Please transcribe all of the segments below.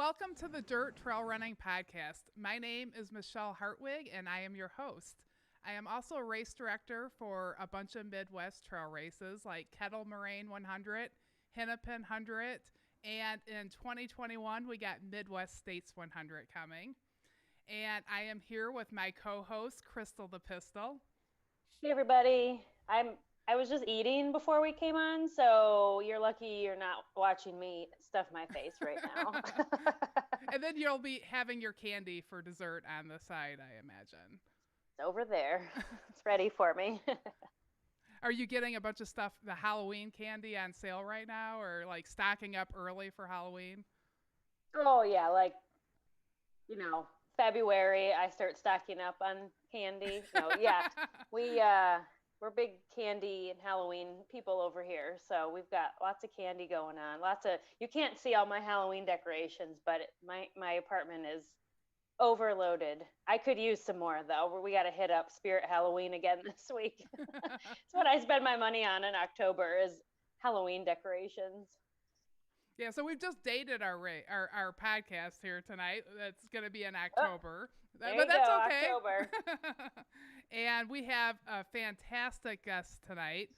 Welcome to the Dirt Trail Running Podcast. My name is Michelle Hartwig, and I am your host. I am also a race director for a bunch of Midwest trail races like Kettle Moraine 100, Hennepin 100, and in 2021 we got Midwest States 100 coming. And I am here with my co-host, Crystal the Pistol. Hey everybody. I was just eating before we came on, so you're lucky you're not watching me stuff my face right now. And then you'll be having your candy for dessert on the side, I imagine. It's over there. It's ready for me. Are you getting a bunch of stuff, the Halloween candy on sale right now, or like stocking up early for Halloween? Oh yeah, February I start stocking up on candy. No, yeah. We we're big candy and Halloween people over here, so we've got lots of candy going on. You can't see all my Halloween decorations, but my apartment is overloaded. I could use some more though. We got to hit up Spirit Halloween again this week. It's what I spend my money on in October is Halloween decorations. Yeah, so we've just dated our podcast here tonight. That's going to be in Oh, October, there but you that's go, okay. October. And we have a fantastic guest tonight.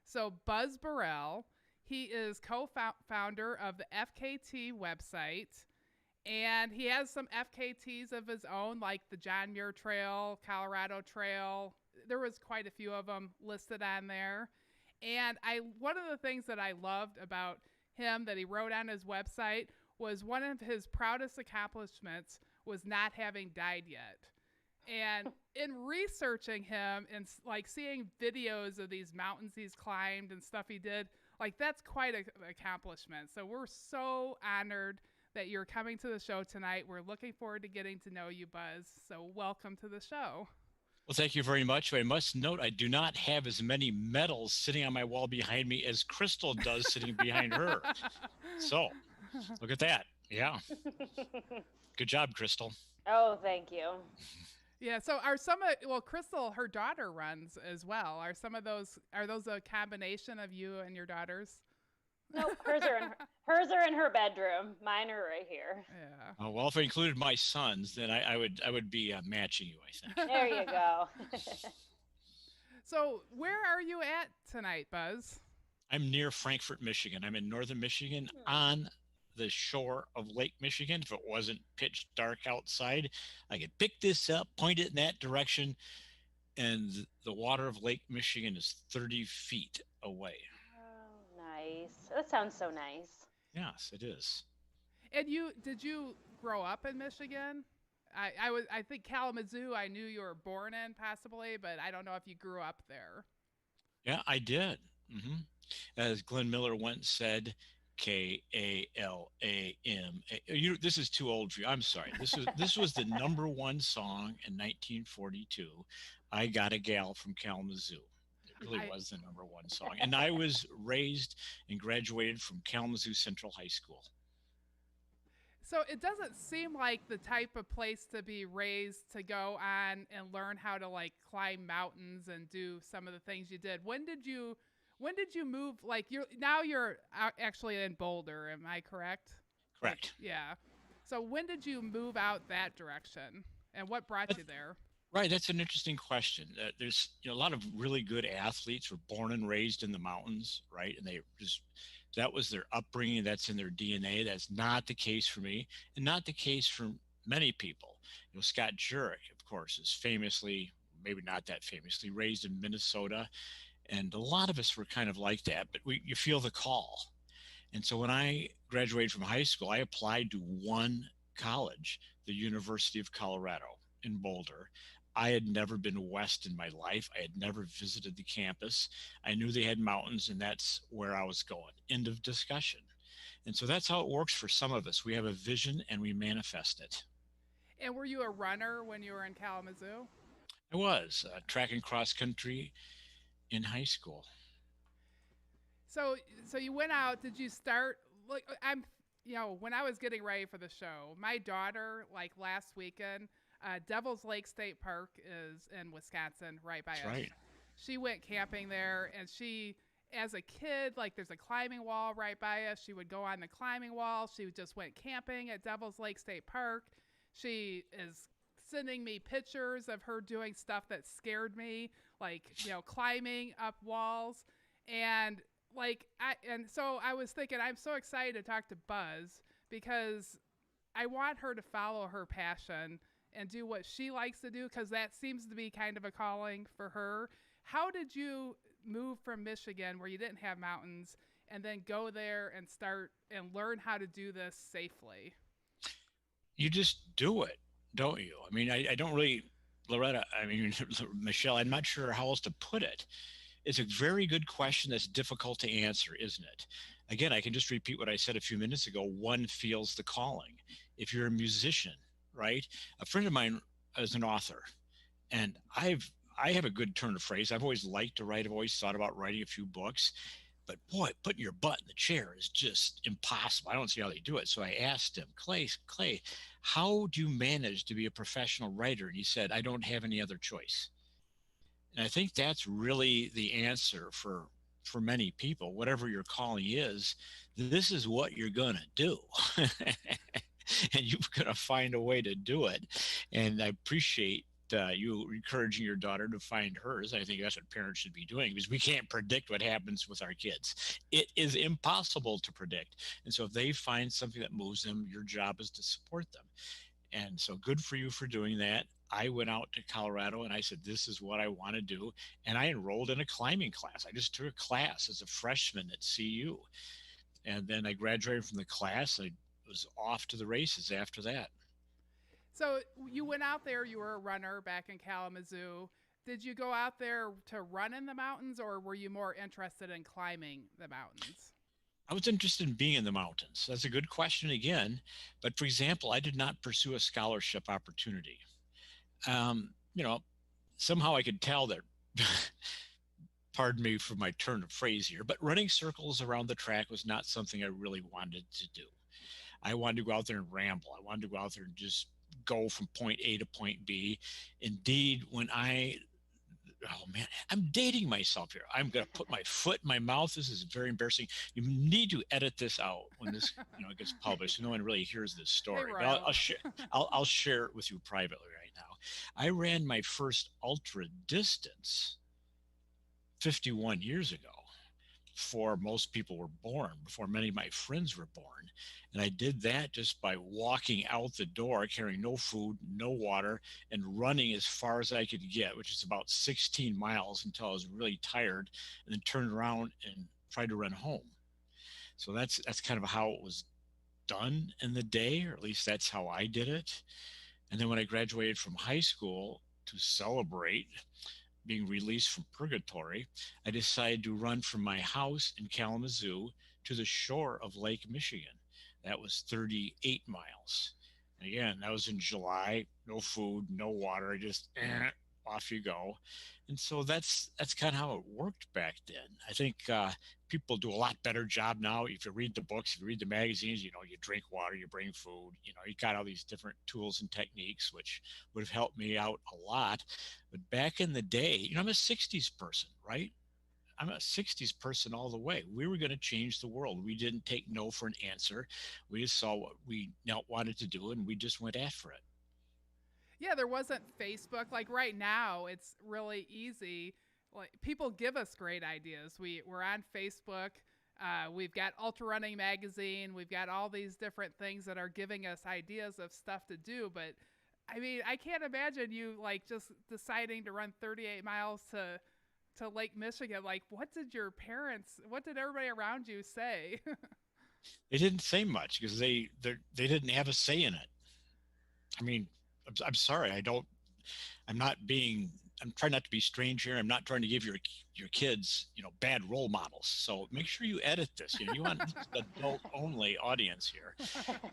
So Buzz Burrell, he is co-founder of the FKT website, and he has some FKTs of his own, like the John Muir Trail, Colorado Trail. There was quite a few of them listed on there. And one of the things that I loved about him that he wrote on his website was one of his proudest accomplishments was not having died yet. And in researching him and like seeing videos of these mountains he's climbed and stuff he did, like that's quite an accomplishment. So we're so honored that you're coming to the show tonight. We're looking forward to getting to know you, Buzz. So welcome to the show. Well, thank you very much. I must note I do not have as many medals sitting on my wall behind me as Crystal does sitting behind her. So look at that. Yeah. Good job, Crystal. Oh, thank you. Yeah, so Crystal, her daughter runs as well. Are those a combination of you and your daughters? Nope, hers are in her bedroom. Mine are right here. Yeah. Well, if I included my sons, then I would be matching you, I think. There you go. So where are you at tonight, Buzz? I'm near Frankfort, Michigan. I'm in northern Michigan on the shore of Lake Michigan. If it wasn't pitch dark outside, I could pick this up, point it in that direction, and the water of Lake Michigan is 30 feet away. Oh, nice. That sounds so nice. Yes, it is. And did you grow up in Michigan? I think Kalamazoo, I knew you were born in possibly, but I don't know if you grew up there. Yeah, I did. As Glenn Miller once said, Kalam. This is too old for you. I'm sorry. This was the number one song in 1942. I Got a Gal from Kalamazoo. It really was the number one song. And I was raised and graduated from Kalamazoo Central High School. So it doesn't seem like the type of place to be raised to go on and learn how to like climb mountains and do some of the things you did. When did you move? Like you're actually in Boulder, am I correct? Correct. Yeah. So when did you move out that direction, and what brought you there? Right, that's an interesting question. There's a lot of really good athletes were born and raised in the mountains, right? And that was their upbringing. That's in their DNA. That's not the case for me, and not the case for many people. Scott Jurek, of course, is famously, maybe not that famously, raised in Minnesota, and a lot of us were kind of like that. But you feel the call, and so when I graduated from high school, I applied to one college, the University of Colorado in Boulder. I had never been west in my life. I had never visited the campus. I knew they had mountains, and that's where I was going. End of discussion. And so that's how it works for some of us. We have a vision and we manifest it. And were you a runner when you were in Kalamazoo? I was track and cross country in high school. So you went out. Did you start? Like when I was getting ready for the show, my daughter, like last weekend, Devil's Lake State Park is in Wisconsin, right by us. Right. She went camping there, and she as a kid, like there's a climbing wall right by us. She would go on the climbing wall. She just went camping at Devil's Lake State Park. She is sending me pictures of her doing stuff that scared me, like, climbing up walls. And so I was thinking, I'm so excited to talk to Buzz because I want her to follow her passion and do what she likes to do, because that seems to be kind of a calling for her. How did you move from Michigan, where you didn't have mountains, and then go there and start and learn how to do this safely? You just do it, don't you? I mean, I don't really, Loretta, I mean, Michelle, I'm not sure how else to put it. It's a very good question that's difficult to answer, isn't it? Again, I can just repeat what I said a few minutes ago. One feels the calling. If you're a musician, right? A friend of mine is an author, and I have a good turn of phrase. I've always liked to write. I've always thought about writing a few books, but boy, putting your butt in the chair is just impossible. I don't see how they do it. So I asked him, Clay, how do you manage to be a professional writer? And he said, I don't have any other choice. And I think that's really the answer for many people. Whatever your calling is, this is what you're going to do. And you're going to find a way to do it. And I appreciate you encouraging your daughter to find hers. I think that's what parents should be doing, because we can't predict what happens with our kids. It is impossible to predict. And so if they find something that moves them, your job is to support them. And so good for you for doing that. I went out to Colorado and I said, this is what I want to do. And I enrolled in a climbing class. I just took a class as a freshman at CU. And then I graduated from the class. I was off to the races after that. So you went out there, you were a runner back in Kalamazoo. Did you go out there to run in the mountains, or were you more interested in climbing the mountains? I was interested in being in the mountains. That's a good question again. But for example, I did not pursue a scholarship opportunity. Somehow I could tell that, pardon me for my turn of phrase here, but running circles around the track was not something I really wanted to do. I wanted to go out there and ramble. I wanted to go out there and just go from point A to point B. Indeed, oh man, I'm dating myself here. I'm going to put my foot in my mouth. This is very embarrassing. You need to edit this out when this gets published. No one really hears this story. Hey, but I'll share it with you privately right now. I ran my first ultra distance 51 years ago, before most people were born, before many of my friends were born. And I did that just by walking out the door, carrying no food, no water, and running as far as I could get, which is about 16 miles, until I was really tired, and then turned around and tried to run home. So that's kind of how it was done in the day, or at least that's how I did it. And then when I graduated from high school, to celebrate being released from purgatory, I decided to run from my house in Kalamazoo to the shore of Lake Michigan. That was 38 miles. And again, that was in July, no food, no water, just off you go. And so that's kind of how it worked back then. I think people do a lot better job now. If you read the books, if you read the magazines, you drink water, you bring food, you got all these different tools and techniques, which would have helped me out a lot. But back in the day, I'm a 60s person, right? I'm a 60s person all the way. We were going to change the world. We didn't take no for an answer. We just saw what we wanted to do, and we just went after it. Yeah, there wasn't Facebook. Like right now, it's really easy. Like people give us great ideas. We're on Facebook. We've got Ultra Running Magazine. We've got all these different things that are giving us ideas of stuff to do. But I mean, I can't imagine you like just deciding to run 38 miles to Lake Michigan. Like, what did everybody around you say? They didn't say much because they didn't have a say in it. I mean, I'm sorry. I'm trying not to be strange here. I'm not trying to give your kids, bad role models. So make sure you edit this. You want an adult only audience here.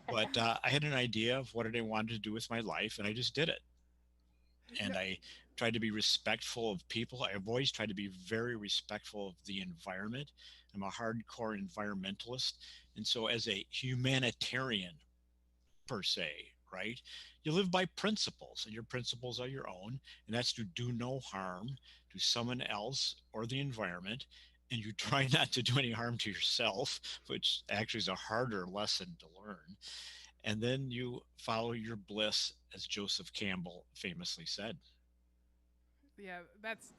But I had an idea of what I wanted to do with my life, and I just did it. And I tried to be respectful of people. I've always tried to be very respectful of the environment. I'm a hardcore environmentalist. And so as a humanitarian per se, right? You live by principles, and your principles are your own, and that's to do no harm to someone else or the environment, and you try not to do any harm to yourself, which actually is a harder lesson to learn. And then you follow your bliss, as Joseph Campbell famously said. Yeah, that's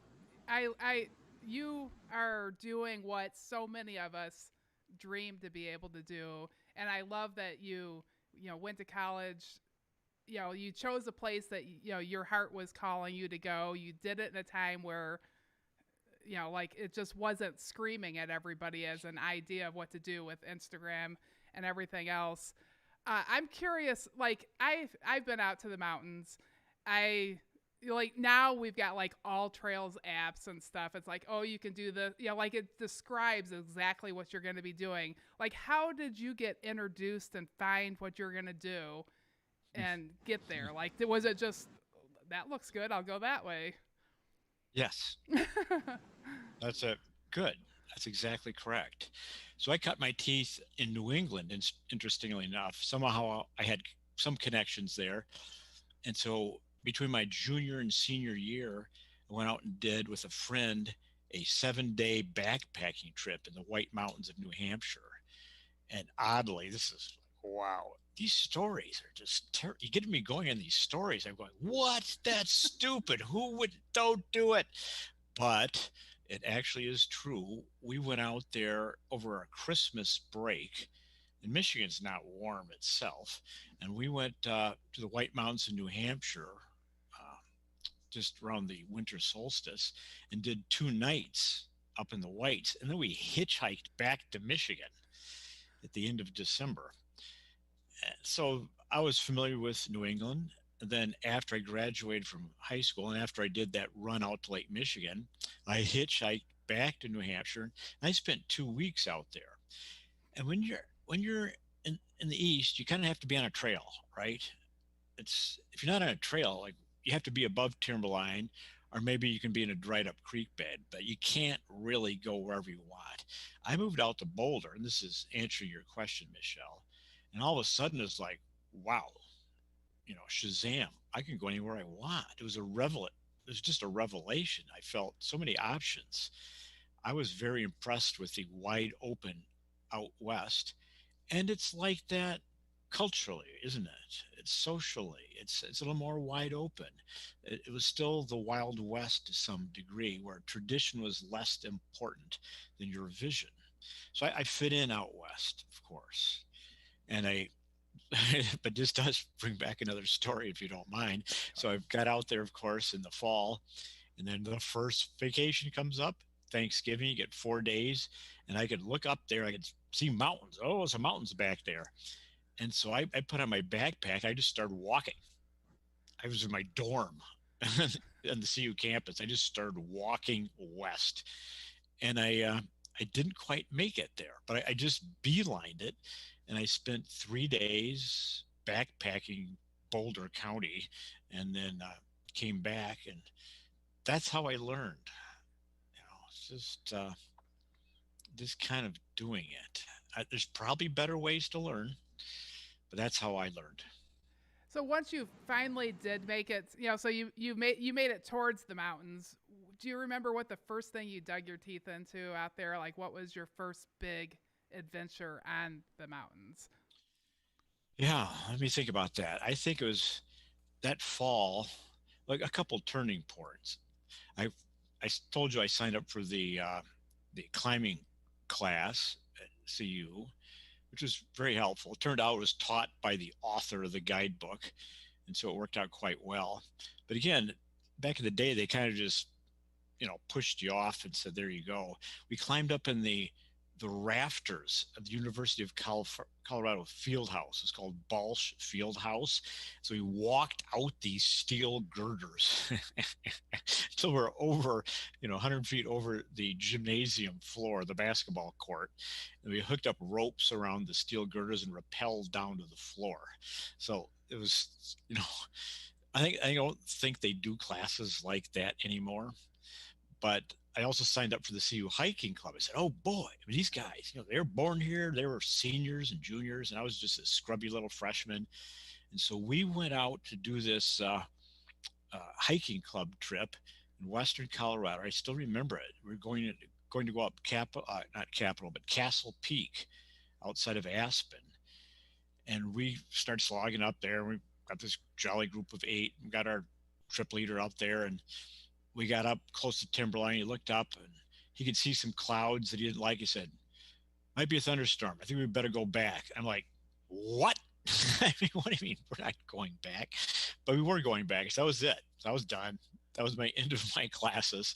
I you are doing what so many of us dream to be able to do, and I love that you went to college. You chose a place that your heart was calling you to go. You did it in a time where like it just wasn't screaming at everybody as an idea of what to do with Instagram and everything else. I'm curious. Like I've been out to the mountains. I like now we've got like all trails apps and stuff. It's like, oh, you can do the like it describes exactly what you're going to be doing. Like, how did you get introduced and find what you're going to do and get there? Like, was it just that looks good, I'll go that way? Yes, that's a good. That's exactly correct. So I cut my teeth in New England, and interestingly enough, somehow I had some connections there. And so between my junior and senior year, I went out and did with a friend a 7 day backpacking trip in the White Mountains of New Hampshire. And oddly, this is like, wow, these stories are just you get me going on these stories. I'm going, what? That's stupid. Who would? Don't do it. But it actually is true. We went out there over a Christmas break, and Michigan's not warm itself. And we went to the White Mountains in New Hampshire uh, just around the winter solstice and did 2 nights up in the Whites. And then we hitchhiked back to Michigan at the end of December. So I was familiar with New England. And then after I graduated from high school and after I did that run out to Lake Michigan, I hitchhiked back to New Hampshire and I spent 2 weeks out there. And when you're in the east, you kind of have to be on a trail, right? It's if you're not on a trail, like you have to be above timberline, or maybe you can be in a dried up creek bed, but you can't really go wherever you want. I moved out to Boulder, and this is answering your question, Michelle. And all of a sudden, it's like, wow, Shazam! I can go anywhere I want. It was a revel. It was just a revelation. I felt so many options. I was very impressed with the wide open out west, and it's like that culturally, isn't it? It's socially, it's a little more wide open. It was still the Wild West to some degree, where tradition was less important than your vision. So I fit in out west, of course, and I. But this does bring back another story, if you don't mind. So I've got out there, of course, in the fall, and then the first vacation comes up, Thanksgiving. You get 4 days, and I could look up there. I could see mountains. Oh, there's some mountains back there. And so I put on my backpack. I just started walking. I was in my dorm on the CU campus. I just started walking west, and I didn't quite make it there, but I just beelined it, and I spent 3 days backpacking Boulder County, and then came back, and that's how I learned. It's just kind of doing it. There's probably better ways to learn, but that's how I learned. So once you finally did make it, so you made it towards the mountains. Do you remember what the first thing you dug your teeth into out there? Like, what was your first big adventure on the mountains? Yeah, let me think about that. I think it was that fall, like a couple turning points. I I told you I signed up for the climbing class at CU, which was very helpful. It turned out it was taught by the author of the guidebook, and so it worked out quite well. But again, back in the day, they kind of just pushed you off and said, "There you go." We climbed up in the rafters of the University of Colorado field house. It's called Balch Field House. So we walked out these steel girders until we're over, 100 feet over the gymnasium floor, the basketball court. And we hooked up ropes around the steel girders and rappelled down to the floor. So it was, I don't think they do classes like that anymore. But I also signed up for the CU hiking club. I said, "Oh boy, I mean, these guys, they were born here. They were seniors and juniors, and I was just a scrubby little freshman." And so we went out to do this hiking club trip in Western Colorado. I still remember it. We were going going to go up not Capitol, but Castle Peak outside of Aspen. And we started slogging up there. We got this jolly group of 8. We got our trip leader up there, and we got up close to timberline. He looked up and he could see some clouds that he didn't like. He said, might be a thunderstorm. I think we better go back. I'm like, what? I mean, what do you mean we're not going back? But we were going back. So that was it. So I was done. That was my end of my classes.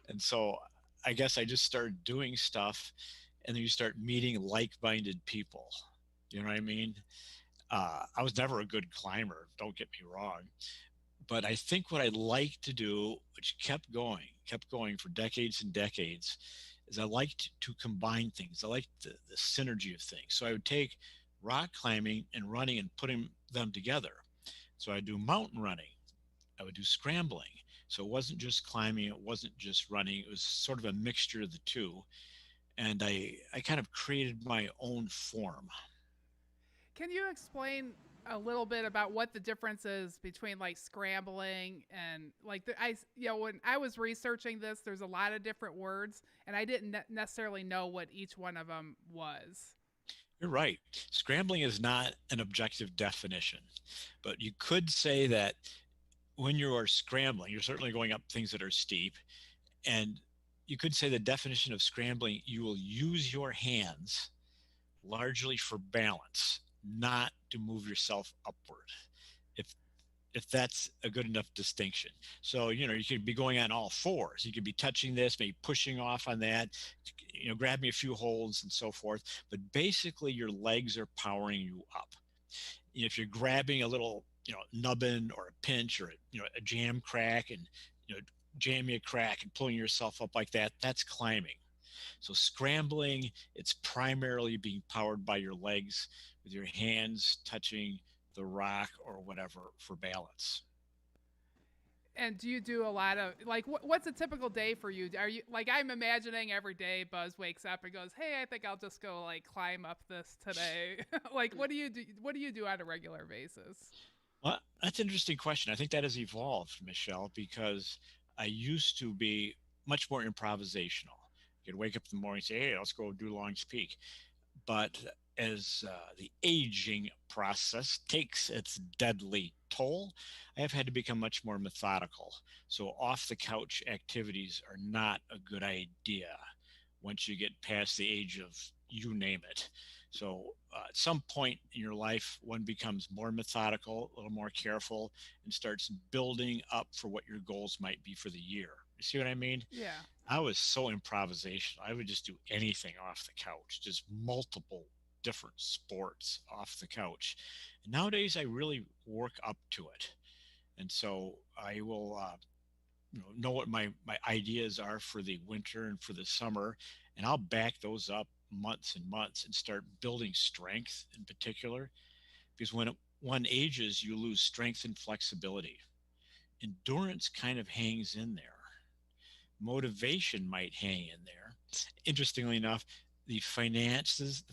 And so I guess I just started doing stuff, and then you start meeting like-minded people. You know what I mean? I was never a good climber, don't get me wrong. But I think what I like to do, which kept going for decades and decades, is I liked to combine things. I liked the synergy of things. So I would take rock climbing and running and putting them together. So I do mountain running. I would do scrambling. So it wasn't just climbing. It wasn't just running. It was sort of a mixture of the two. And I kind of created my own form. Can you explain a little bit about what the difference is between like scrambling and like when I was researching this, there's a lot of different words, and I didn't necessarily know what each one of them was. You're right. Scrambling is not an objective definition, but you could say that when you are scrambling, you're certainly going up things that are steep, and you could say the definition of scrambling, you will use your hands largely for balance, not to move yourself upward, if that's a good enough distinction. So you could be going on all fours, you could be touching this, maybe pushing off on that, grabbing a few holds and so forth, but basically your legs are powering you up. If you're grabbing a little nubbin or a pinch or a jam crack and jamming a crack and pulling yourself up like that, that's climbing. So scrambling, it's primarily being powered by your legs with your hands touching the rock or whatever for balance. And do you do a lot of like what's a typical day for you? Are you like, I'm imagining every day Buzz wakes up and goes, hey, I think I'll just go like climb up this today. Like what do you do on a regular basis? Well, that's an interesting question. I think that has evolved, Michelle, because I used to be much more improvisational. You could wake up in the morning and say, hey, let's go do Long's Peak. But as the aging process takes its deadly toll, I have had to become much more methodical. So off the couch activities are not a good idea once you get past the age of you name it. So at some point in your life, one becomes more methodical, a little more careful, and starts building up for what your goals might be for the year. You see what I mean? Yeah. I was so improvisational. I would just do anything off the couch, just multiple different sports off the couch. And nowadays, I really work up to it. And so I will know what my ideas are for the winter and for the summer, and I'll back those up months and months and start building strength in particular, because when one ages, you lose strength and flexibility. Endurance kind of hangs in there. Motivation might hang in there. Interestingly enough, the finances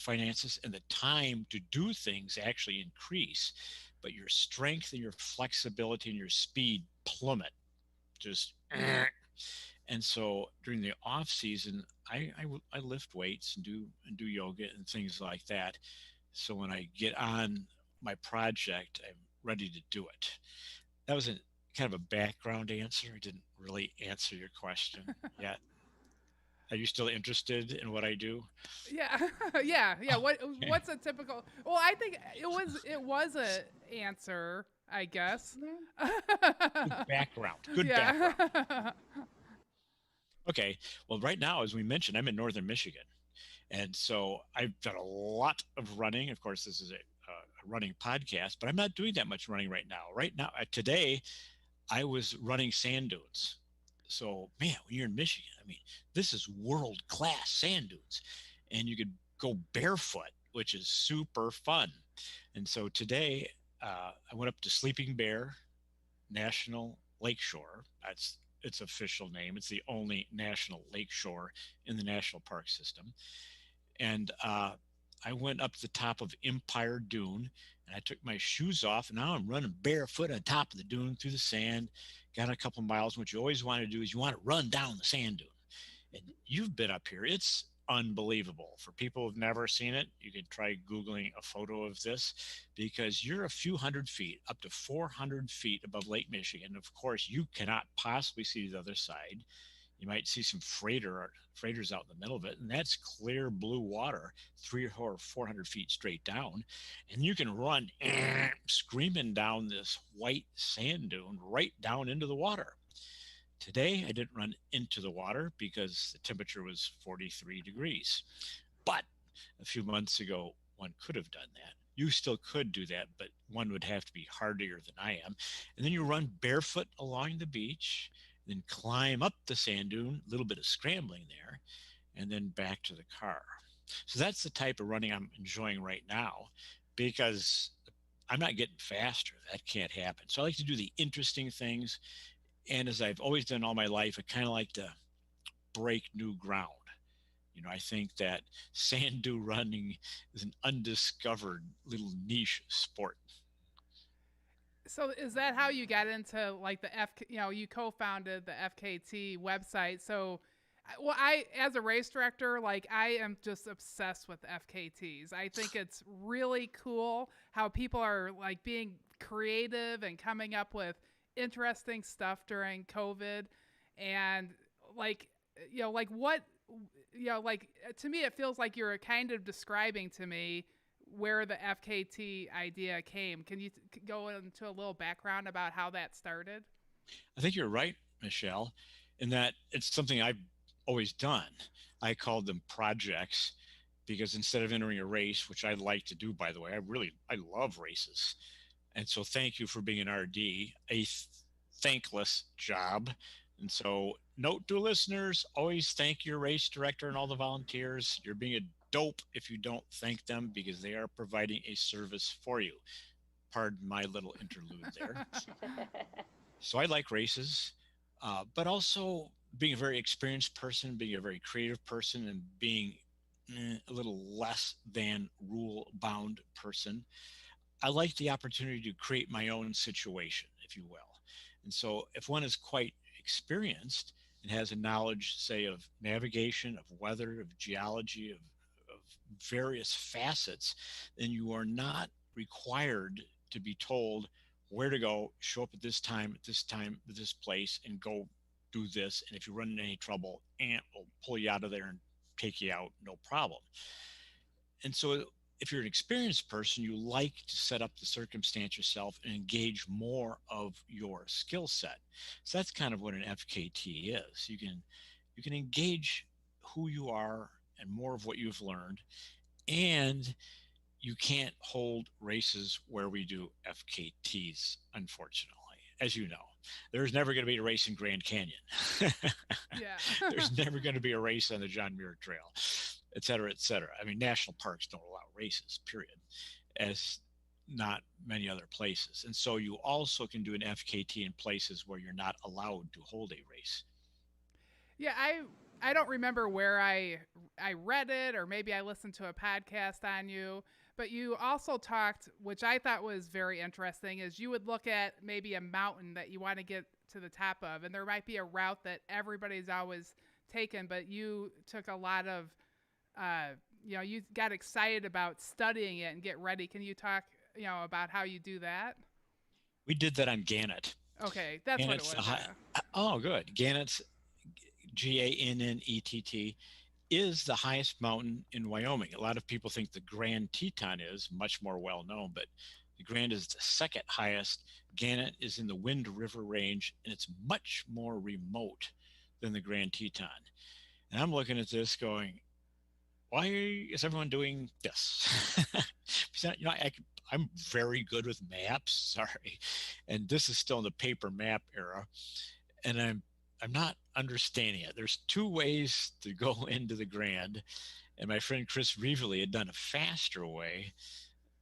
and the time to do things actually increase, but your strength and your flexibility and your speed plummet. Just and so during the off season, I lift weights and do yoga and things like that. So when I get on my project, I'm ready to do it. That was a kind of a background answer. I didn't really answer your question yet. Are you still interested in what I do? Yeah. Yeah. What's a typical? Well, I think it was a answer, I guess. Good background. Good background. Okay. Well, right now, as we mentioned, I'm in northern Michigan. And so I've done a lot of running. Of course, this is a running podcast, but I'm not doing that much running right now. Right now, today, I was running sand dunes. So, man, when you're in Michigan, I mean, this is world-class sand dunes. And you could go barefoot, which is super fun. And so today, I went up to Sleeping Bear National Lakeshore. That's its official name. It's the only national lakeshore in the national park system. And I went up to the top of Empire Dune, and I took my shoes off, and now I'm running barefoot on top of the dune through the sand. Got a couple miles. What you always want to do is you want to run down the sand dune. And you've been up here. It's unbelievable. For people who've never seen it, you can try Googling a photo of this because you're a few hundred feet, up to 400 feet above Lake Michigan. Of course, you cannot possibly see the other side. You might see some freighters out in the middle of it, and that's clear blue water, 300 or 400 feet straight down. And you can run screaming down this white sand dune right down into the water. Today, I didn't run into the water because the temperature was 43 degrees. But a few months ago, one could have done that. You still could do that, but one would have to be hardier than I am. And then you run barefoot along the beach, then climb up the sand dune, a little bit of scrambling there, and then back to the car. So that's the type of running I'm enjoying right now because I'm not getting faster. That can't happen. So I like to do the interesting things. And as I've always done all my life, I kind of like to break new ground. I think that sand dune running is an undiscovered little niche sport. So is that how you got into like the you co-founded the FKT website? So, as a race director, like I am just obsessed with FKTs. I think it's really cool how people are like being creative and coming up with interesting stuff during COVID. And like, what, like to me, it feels like you're kind of describing to me where the FKT idea came. Can you go into a little background about how that started? I think you're right, Michelle, in that it's something I've always done. I called them projects because instead of entering a race, which I like to do, by the way, I love races. And so thank you for being an RD, a thankless job. And so note to listeners, always thank your race director and all the volunteers. You're being a dope if you don't thank them because they are providing a service for you. Pardon my little interlude there. So I like races, but also being a very experienced person, being a very creative person, and being a little less than rule bound person. I like the opportunity to create my own situation, if you will. And so if one is quite experienced and has a knowledge, say, of navigation, of weather, of geology, of various facets, then you are not required to be told where to go, show up at this time, at this place, and go do this. And if you run into any trouble, Ant will pull you out of there and take you out, no problem. And so if you're an experienced person, you like to set up the circumstance yourself and engage more of your skill set. So that's kind of what an FKT is. You can engage who you are and more of what you've learned. And you can't hold races where we do FKTs, unfortunately. As you know, there's never going to be a race in Grand Canyon. Yeah. There's never going to be a race on the John Muir Trail, et cetera, et cetera. I mean, national parks don't allow races, period, as not many other places. And so you also can do an FKT in places where you're not allowed to hold a race. Yeah, I don't remember where I read it, or maybe I listened to a podcast on you, but you also talked, which I thought was very interesting, is you would look at maybe a mountain that you want to get to the top of, and there might be a route that everybody's always taken, but you took a lot of, you got excited about studying it and get ready. Can you talk, about how you do that? We did that on Gannett. Okay, that's Gannett's what it was. Oh, good. Gannett's, Gannett, is the highest mountain in Wyoming. A lot of people think the Grand Teton is much more well known, but the Grand is the second highest. Gannett is in the Wind River Range, and it's much more remote than the Grand Teton. And I'm looking at this going, why is everyone doing this? I'm very good with maps, sorry. And this is still in the paper map era. And I'm not understanding it. There's two ways to go into the Grand. And my friend Chris Reevely had done a faster way,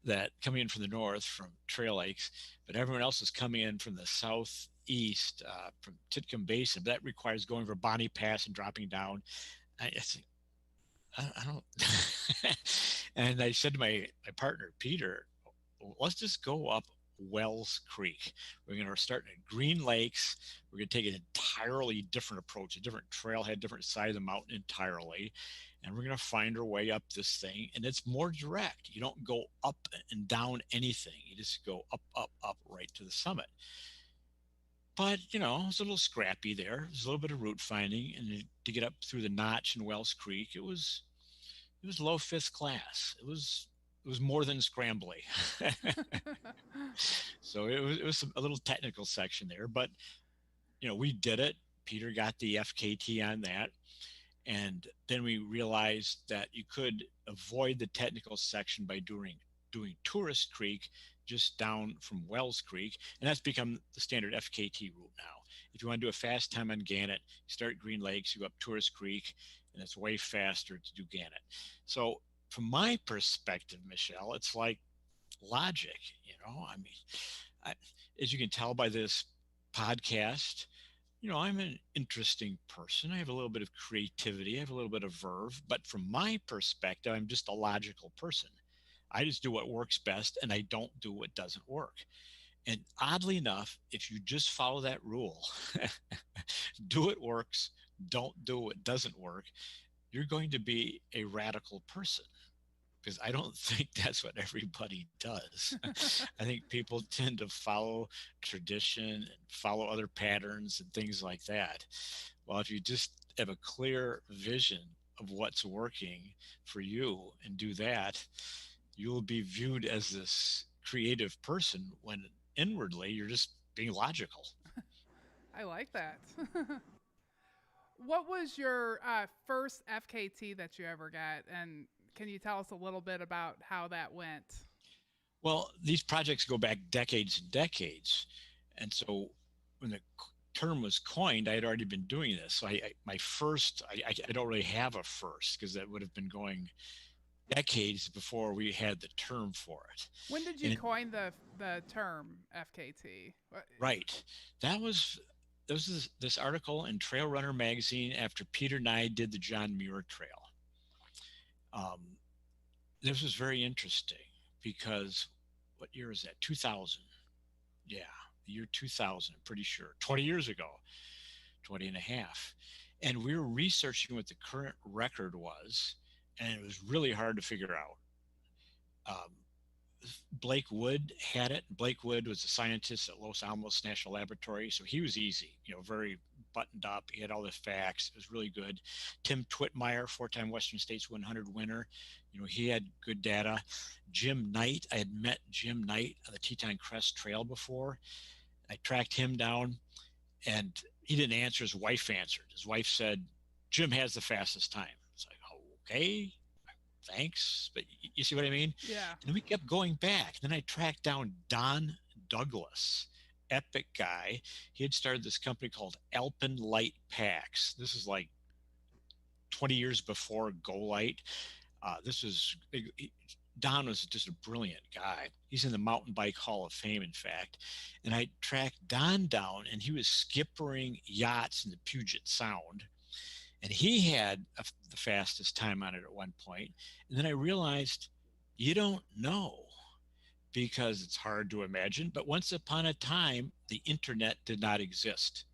that coming in from the north from Trail Lakes, but everyone else is coming in from the southeast, from Titcomb Basin. But that requires going over Bonnie Pass and dropping down. I don't. And I said to my partner, Peter, let's just go up Wells Creek. We're going to start at Green Lakes. We're going to take an entirely different approach, a different trailhead, different side of the mountain entirely. And we're going to find our way up this thing. And it's more direct. You don't go up and down anything. You just go up, up, up right to the summit. But, it's a little scrappy there. There's a little bit of route finding. And to get up through the notch in Wells Creek, it was low fifth class. It was more than scrambly. So it was a little technical section there, but we did it. Peter got the FKT on that. And then we realized that you could avoid the technical section by doing Tourist Creek just down from Wells Creek. And that's become the standard FKT route now. If you want to do a fast time on Gannett, you start Green Lakes, you go up Tourist Creek, and it's way faster to do Gannett. So from my perspective, Michelle, it's like logic, I mean, as you can tell by this podcast, I'm an interesting person. I have a little bit of creativity. I have a little bit of verve, but from my perspective, I'm just a logical person. I just do what works best and I don't do what doesn't work. And oddly enough, if you just follow that rule, do what works, don't do what doesn't work, you're going to be a radical person. Because I don't think that's what everybody does. I think people tend to follow tradition and follow other patterns and things like that. Well, if you just have a clear vision of what's working for you and do that, you will be viewed as this creative person when inwardly you're just being logical. I like that. What was your first FKT that you ever got? And can you tell us a little bit about how that went? Well, these projects go back decades and decades. And so when the term was coined, I had already been doing this. So my first, I don't really have a first because that would have been going decades before we had the term for it. When did you coin the term FKT? Right. This was this article in Trail Runner magazine after Peter and I did the John Muir Trail. This was very interesting because what year is that? 2000. Yeah, the year 2000, I'm pretty sure. 20 years ago, 20 and a half. And we were researching what the current record was, and it was really hard to figure out. Blake Wood had it. Blake Wood was a scientist at Los Alamos National Laboratory, so he was easy, very buttoned up. He had all the facts. It was really good. Tim Twitmeyer, four-time Western States 100 winner, he had good data. Jim Knight, I had met Jim Knight on the Teton Crest Trail before. I tracked him down, and he didn't answer. His wife answered. His wife said, Jim has the fastest time. It's like, okay, thanks, but you see what I mean? Yeah. And we kept going back. Then I tracked down Don Douglas, epic guy. He had started this company called Alpen Light Packs. This is like 20 years before Go Light. Don was just a brilliant guy. He's in the Mountain Bike Hall of Fame, in fact. And I tracked Don down, and he was skippering yachts in the Puget Sound. And he had the fastest time on it at one point. And then I realized you don't know because it's hard to imagine. But once upon a time, the internet did not exist.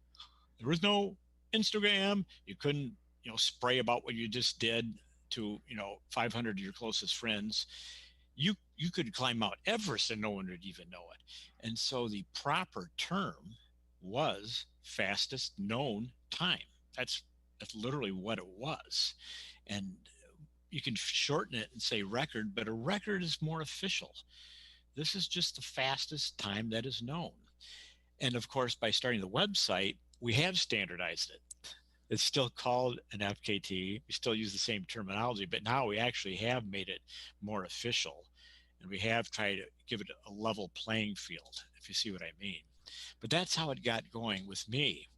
There was no Instagram. You couldn't, spray about what you just did to, 500 of your closest friends. You could climb Mount Everest and no one would even know it. And so the proper term was fastest known time. That's literally what it was. And you can shorten it and say record, but a record is more official. This is just the fastest time that is known. And of course, by starting the website, we have standardized it. It's still called an FKT. We still use the same terminology, but now we actually have made it more official. And we have tried to give it a level playing field, if you see what I mean. But that's how it got going with me.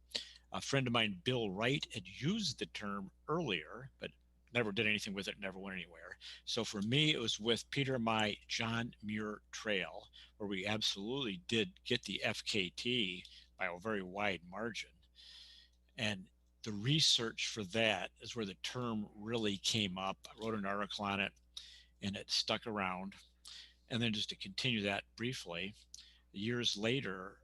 A friend of mine, Bill Wright, had used the term earlier, but never did anything with it, never went anywhere. So for me, it was with Peter and my John Muir Trail, where we absolutely did get the FKT by a very wide margin. And the research for that is where the term really came up. I wrote an article on it, and it stuck around. And then just to continue that briefly, Years later,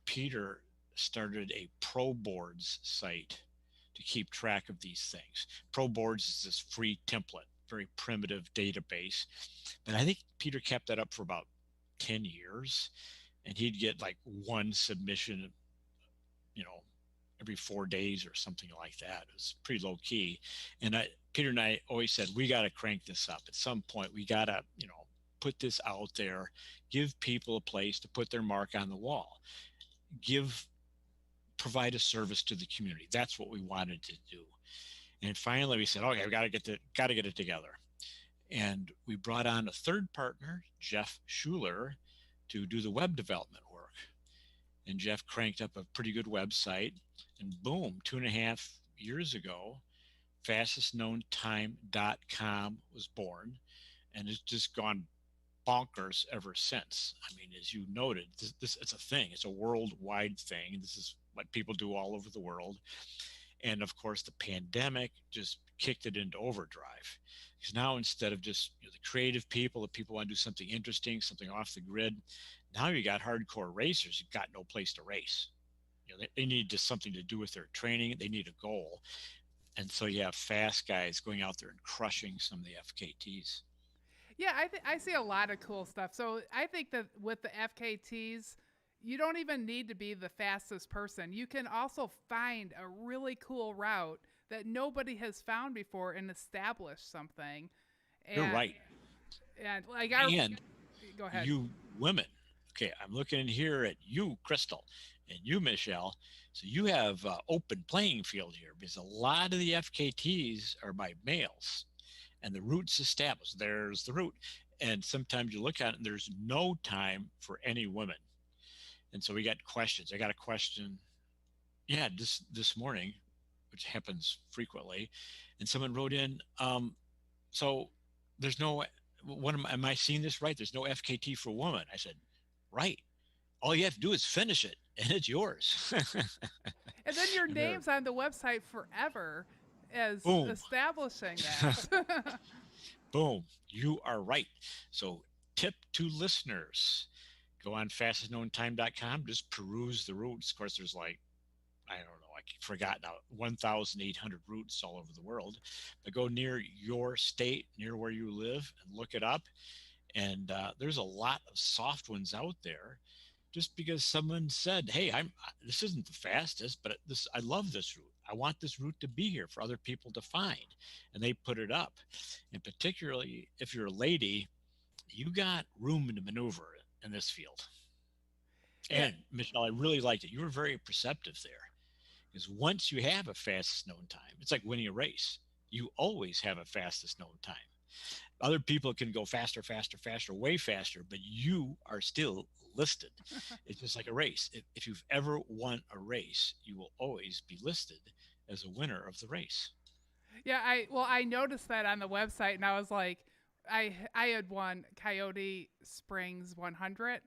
Peter started a pro boards site to keep track of these things. Pro boards is this free template, very primitive database. But I think Peter kept that up for about 10 years, and he'd get like one submission, you know, every 4 days or something like that. It was pretty low key. And Peter and I always said, we got to crank this up. At some point, we got to, put this out there, give people a place to put their mark on the wall, provide a service to the community. That's what we wanted to do. And finally we said, okay, we got to get it together. And we brought on a third partner, Jeff Schuler, to do the web development work. And Jeff cranked up a pretty good website, and boom, 2.5 years ago, fastestknowntime.com was born, and it's just gone bonkers ever since. I mean, as you noted, this it's a thing. It's a worldwide thing. This is what people do all over the world. And of course, the pandemic just kicked it into overdrive. Because now, instead of just the creative people, the people want to do something interesting, something off the grid, now you got hardcore racers who've got no place to race. They need just something to do with their training. They need a goal. And so you have fast guys going out there and crushing some of the FKTs. Yeah, I see a lot of cool stuff. So I think that with the FKTs, you don't even need to be the fastest person. You can also find a really cool route that nobody has found before and establish something. And, You're right. And like go ahead. You women. Okay, I'm looking here at you, Crystal, and you, Michelle. So you have open playing field here, because a lot of the FKTs are by males. And the route's established. There's the route. And sometimes you look at it and there's no time for any women. And so we got questions. I got a question, this morning, which happens frequently. And someone wrote in, so there's no, am I seeing this right? There's no FKT for women. I said, right. All you have to do is finish it and it's yours. And then your name's on the website forever. As Boom. Establishing that. Boom. You are right. So tip to listeners, go on fastestknowntime.com, just peruse the routes. Of course, there's like, I don't know, I forgot now, 1,800 routes all over the world. But go near your state, near where you live, and look it up. And there's a lot of soft ones out there. Just because someone said, hey, this isn't the fastest, but I love this route. I want this route to be here for other people to find. And they put it up. And particularly if you're a lady, you got room to maneuver in this field. And Michelle, I really liked it. You were very perceptive there. Because once you have a fastest known time, it's like winning a race. You always have a fastest known time. Other people can go faster, way faster, but you are still listed. It's just like a race. If you've ever won a race, you will always be listed as a winner of the race. Yeah, I noticed that on the website, and I was like, I had won Coyote Springs 100,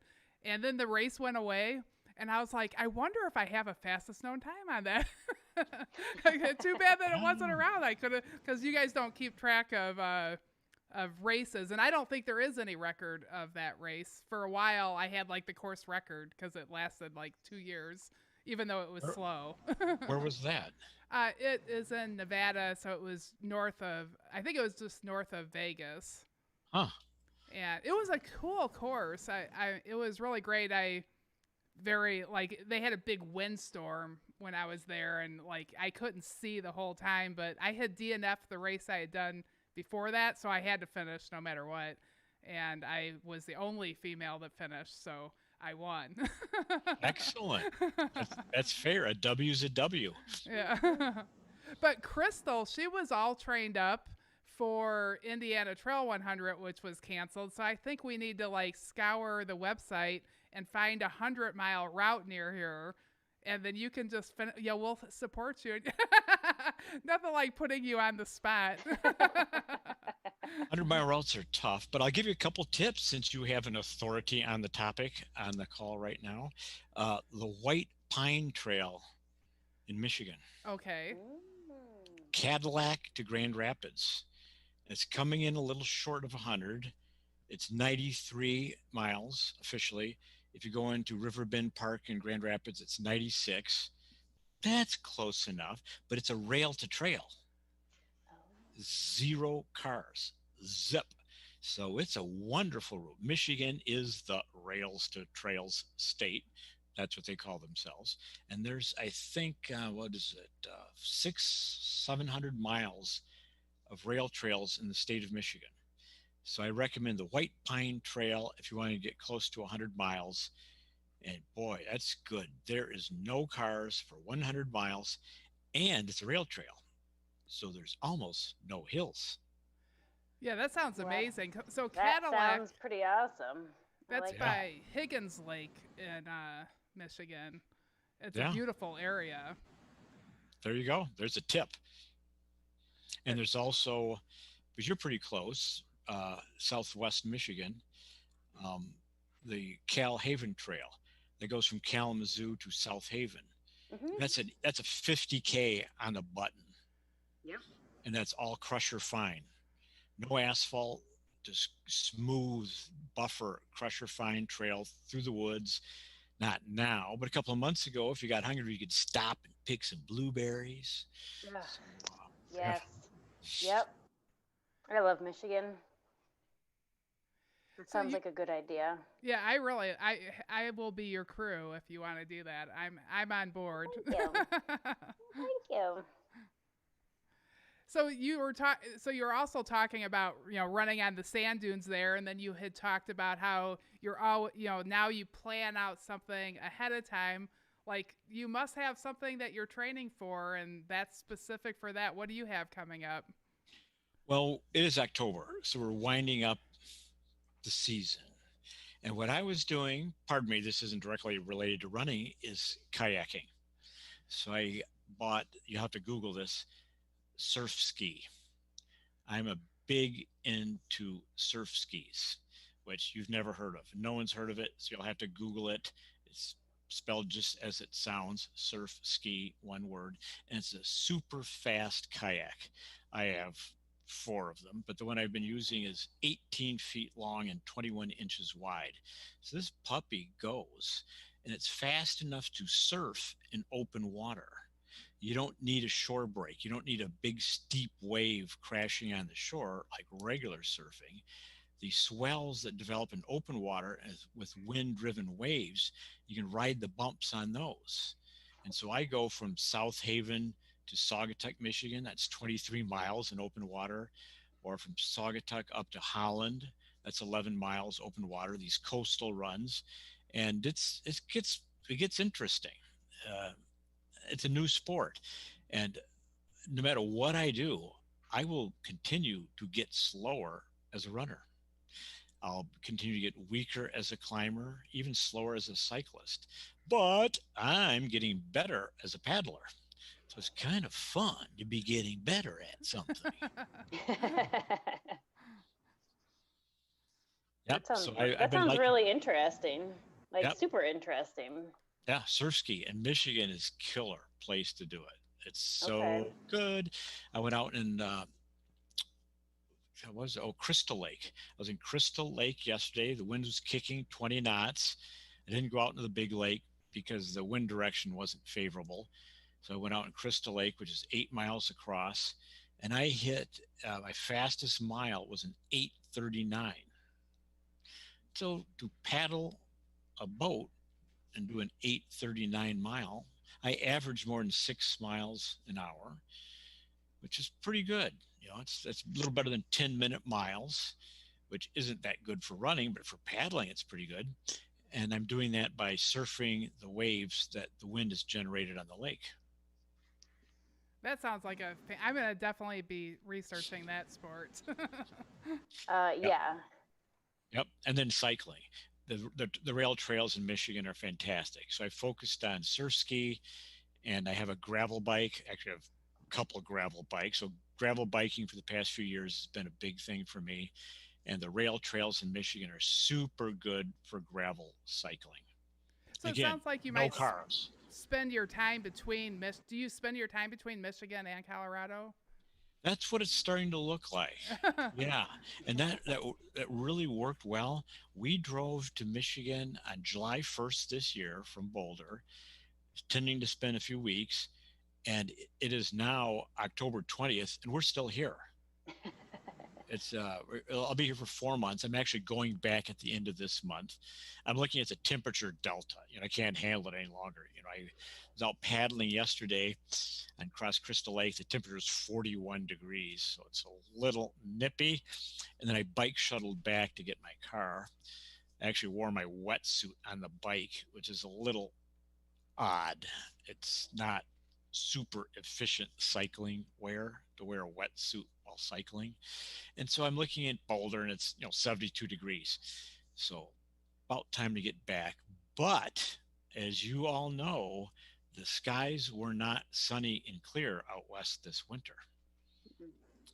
and then the race went away, and I was like, I wonder if I have a fastest known time on that. Too bad that it wasn't around. I could have, because you guys don't keep track of races, and I don't think there is any record of that race. For a while I had like the course record because it lasted like 2 years, even though it was slow. Where was that? It is in Nevada, so it was I think it was just north of Vegas. And it was a cool course. It was really great. They had a big windstorm when I was there, and like I couldn't see the whole time, but I had DNF'd the race I had done before that, so I had to finish no matter what, and I was the only female that finished, so I won. Excellent. That's fair. A W's a W. Yeah. But Crystal, she was all trained up for Indiana Trail 100, which was canceled, so I think we need to like scour the website and find 100-mile route near here, and then you can just we'll support you. Nothing like putting you on the spot. 100-mile routes are tough, but I'll give you a couple tips since you have an authority on the topic on the call right now. The White Pine Trail in Michigan. Okay. Cadillac to Grand Rapids. It's coming in a little short of 100. It's 93 miles officially. If you go into Riverbend Park in Grand Rapids, it's 96. That's close enough, but it's a rail to trail. Oh. 0 cars. Zip. So it's a wonderful route. Michigan is the rails to trails state. That's what they call themselves. And there's, I think, what is it, 700 miles of rail trails in the state of Michigan. So I recommend the White Pine Trail if you want to get close to 100 miles. And boy, that's good. There is no cars for 100 miles, and it's a rail trail. So there's almost no hills. Yeah, that sounds Wow. amazing. So That Cadillac, sounds pretty awesome. I that's like by Higgins Lake in Michigan. It's a Yeah. beautiful area. There you go. There's a tip. And there's also, because you're pretty close, southwest Michigan, um, the Cal Haven Trail that goes from Kalamazoo to South Haven. Mm-hmm. That's a 50K on the button. Yep. And that's all crusher fine. No asphalt, just smooth buffer crusher fine trail through the woods. Not now, but a couple of months ago, if you got hungry, you could stop and pick some blueberries. Yeah. So, Yes. Yep. I love Michigan. That So sounds like a good idea. Yeah, I will be your crew if you want to do that. I'm on board. Thank you. Thank you. So you're also talking about, running on the sand dunes there, and then you had talked about how you're all, now you plan out something ahead of time. Like, you must have something that you're training for, and that's specific for that. What do you have coming up? well, it is October, so we're winding up the season. And what I was doing, pardon me, this isn't directly related to running, is kayaking. So I bought, you have to Google this, surf ski. I'm a big into surf skis, which you've never heard of. No one's heard of it, so you'll have to Google it. It's spelled just as it sounds, surf ski, one word. And it's a super fast kayak. I have 4 of them, but the one I've been using is 18 feet long and 21 inches wide. So this puppy goes, and it's fast enough to surf in open water. You don't need a shore break. You don't need a big steep wave crashing on the shore like regular surfing. The swells that develop in open water with wind-driven waves, you can ride the bumps on those. And so I go from South Haven to Saugatuck, Michigan. That's 23 miles in open water. Or from Saugatuck up to Holland. That's 11 miles open water. These coastal runs, and it gets interesting. It's a new sport, and no matter what I do, I will continue to get slower as a runner. I'll continue to get weaker as a climber, even slower as a cyclist. But I'm getting better as a paddler. So it's kind of fun to be getting better at something. Yep. That sounds really interesting. Like, Yep. super interesting. Yeah, surf ski, and Michigan is killer place to do it. It's so Okay. good. I went out in what was it? Oh, Crystal Lake. I was in Crystal Lake yesterday. The wind was kicking 20 knots. I didn't go out into the big lake because the wind direction wasn't favorable. So I went out in Crystal Lake, which is 8 miles across, and I hit my fastest mile was an 8:39. So to paddle a boat and do an 8:39 mile, I average more than 6 miles an hour, which is pretty good. It's a little better than 10-minute miles, which isn't that good for running, but for paddling, it's pretty good. And I'm doing that by surfing the waves that the wind has generated on the lake. That sounds like I'm going to definitely be researching that sport. Yeah. Yep. And then cycling. The rail trails in Michigan are fantastic. So I focused on surf ski, and I have a gravel bike. Actually, I have a couple of gravel bikes. So gravel biking for the past few years has been a big thing for me. And the rail trails in Michigan are super good for gravel cycling. So Again, it sounds like you no might cars. spend your time between do you spend your time between Michigan and Colorado? That's what it's starting to look like. Yeah, and that really worked well. We drove to Michigan on July 1st this year from Boulder, intending to spend a few weeks, and it is now October 20th, and we're still here. It's I'll be here for 4 months. I'm actually going back at the end of this month. I'm looking at the temperature delta. I can't handle it any longer. I was out paddling yesterday on Cross Crystal Lake. The temperature is 41 degrees, so it's a little nippy. And then I bike shuttled back to get my car. I actually wore my wetsuit on the bike, which is a little odd. It's not super efficient cycling wear to wear a wetsuit while cycling. And so I'm looking at Boulder, and it's 72 degrees. So about time to get back. But as you all know, the skies were not sunny and clear out west this winter.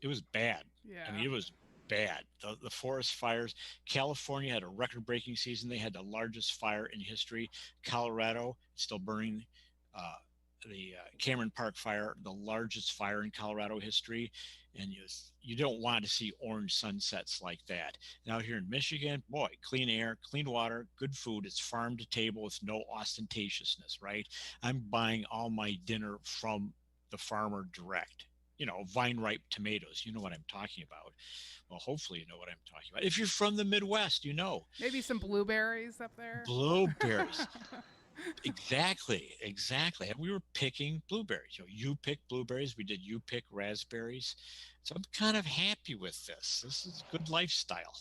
It was bad. Yeah. I mean, it was bad. The forest fires. California had a record-breaking season. They had the largest fire in history. Colorado still burning. The Cameron Park fire, the largest fire in Colorado history, and you don't want to see orange sunsets like that. Now here in Michigan, boy, clean air, clean water, good food. It's farm to table with no ostentatiousness, right? I'm buying all my dinner from the farmer direct. Vine ripe tomatoes. You know what I'm talking about. Well, hopefully you know what I'm talking about. If you're from the Midwest, Maybe some blueberries up there. Blueberries. Exactly. And we were picking blueberries. You pick blueberries. We did you pick raspberries. So I'm kind of happy with this. This is good lifestyle.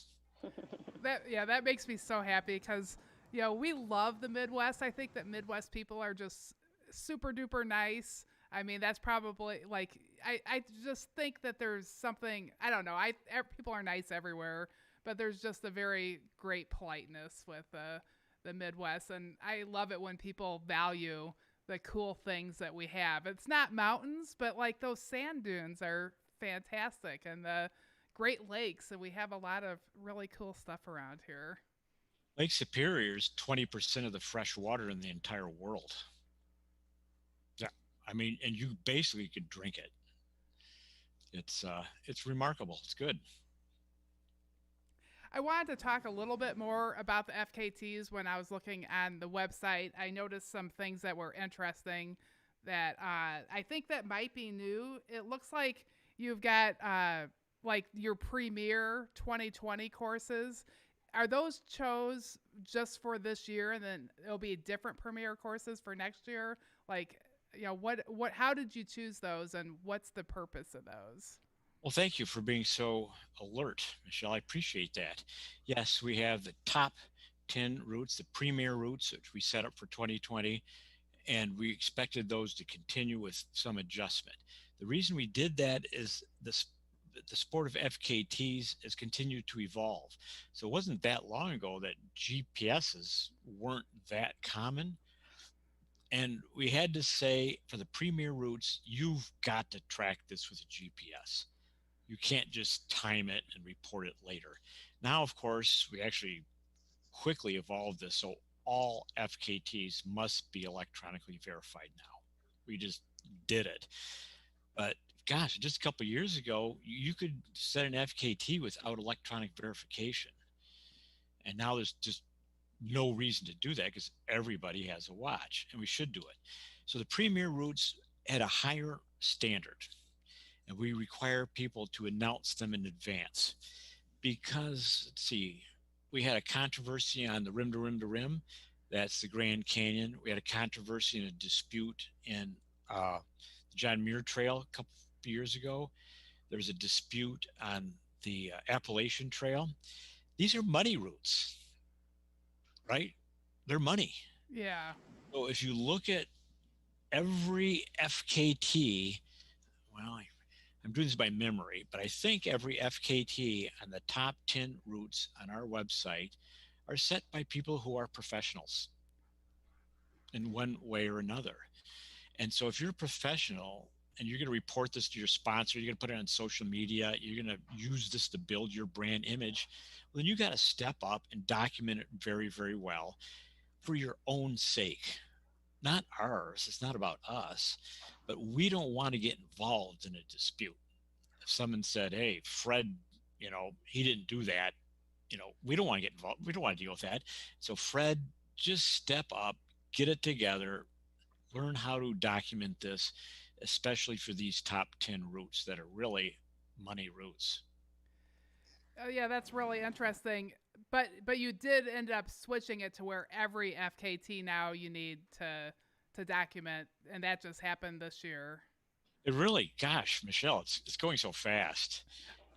That makes me so happy because we love the Midwest. I think that Midwest people are just super duper nice. I mean, that's probably like I just think that there's something, I don't know. People are nice everywhere, but there's just a very great politeness with the Midwest, and I love it when people value the cool things that we have. It's not mountains, but like those sand dunes are fantastic, and the Great Lakes, and we have a lot of really cool stuff around here. Lake Superior is 20% of the fresh water in the entire world. Yeah, I mean, and you basically could drink it. It's remarkable. It's good. I wanted to talk a little bit more about the FKTs. When I was looking on the website, I noticed some things that were interesting that I think that might be new. It looks like you've got like your premier 2020 courses. Are those chose just for this year, and then it'll be different premier courses for next year? Like, how did you choose those, and what's the purpose of those? Well, thank you for being so alert, Michelle. I appreciate that. Yes, we have the top 10 routes, the premier routes, which we set up for 2020, and we expected those to continue with some adjustment. The reason we did that is the sport of FKTs has continued to evolve. So it wasn't that long ago that GPSs weren't that common. And we had to say for the premier routes, you've got to track this with a GPS. You can't just time it and report it later. Now, of course, we actually quickly evolved this. So all FKTs must be electronically verified now. We just did it. But gosh, just a couple of years ago, you could set an FKT without electronic verification. And now there's just no reason to do that because everybody has a watch and we should do it. So the premier routes had a higher standard, and we require people to announce them in advance because, let's see, we had a controversy on the rim to rim to rim. That's the Grand Canyon. We had a controversy and a dispute in the John Muir Trail a couple of years ago. There was a dispute on the Appalachian Trail. These are money routes, right? They're money. Yeah. So if you look at every FKT, well, I'm doing this by memory, but I think every FKT on the top 10 routes on our website are set by people who are professionals in one way or another. And so if you're a professional and you're going to report this to your sponsor, you're going to put it on social media, you're going to use this to build your brand image, well, then you got to step up and document it very, very well for your own sake. Not ours. It's not about us, but we don't want to get involved in a dispute. if someone said, hey, Fred, he didn't do that, we don't want to get involved. We don't want to deal with that. So Fred, just step up, get it together, learn how to document this, especially for these top 10 routes that are really money routes. Oh yeah, that's really interesting. But you did end up switching it to where every FKT now you need to document, and that just happened this year. It really, gosh, Michelle, it's going so fast.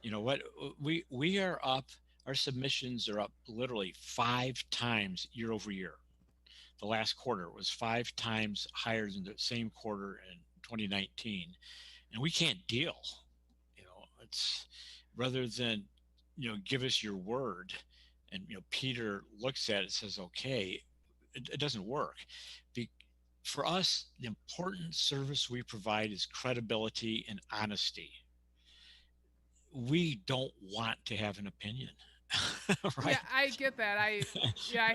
You know what? We are up. Our submissions are up literally 5 times year over year. The last quarter was 5 times higher than the same quarter in 2019, and we can't deal. It's rather than give us your word, and Peter looks at it and says, okay, it doesn't work. For us, the important service we provide is credibility and honesty. We don't want to have an opinion. Right? Yeah, I get that. I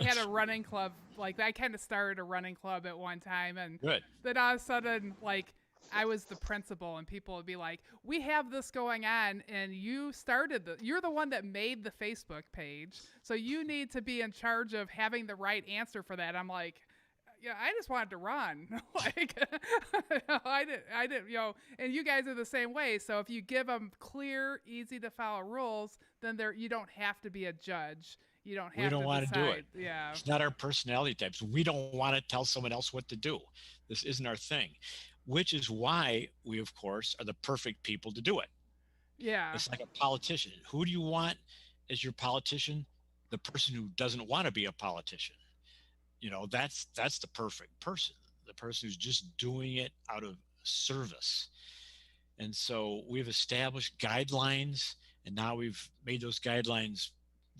had a running club. Like, I kind of started a running club at one time, and Good. then all of a sudden, like, I was the principal, and people would be like, we have this going on, and you're the one that made the Facebook page, so you need to be in charge of having the right answer for that. I'm like, yeah, I just wanted to run. Like, I didn't, and you guys are the same way. So if you give them clear, easy to follow rules, then you don't have to be a judge. You don't have to decide. We don't want to do it. Yeah. It's not our personality types. We don't want to tell someone else what to do. This isn't our thing, which is why we, of course, are the perfect people to do it. Yeah. It's like a politician. Who do you want as your politician? The person who doesn't want to be a politician. That's the perfect person, the person who's just doing it out of service. And so we've established guidelines, and now we've made those guidelines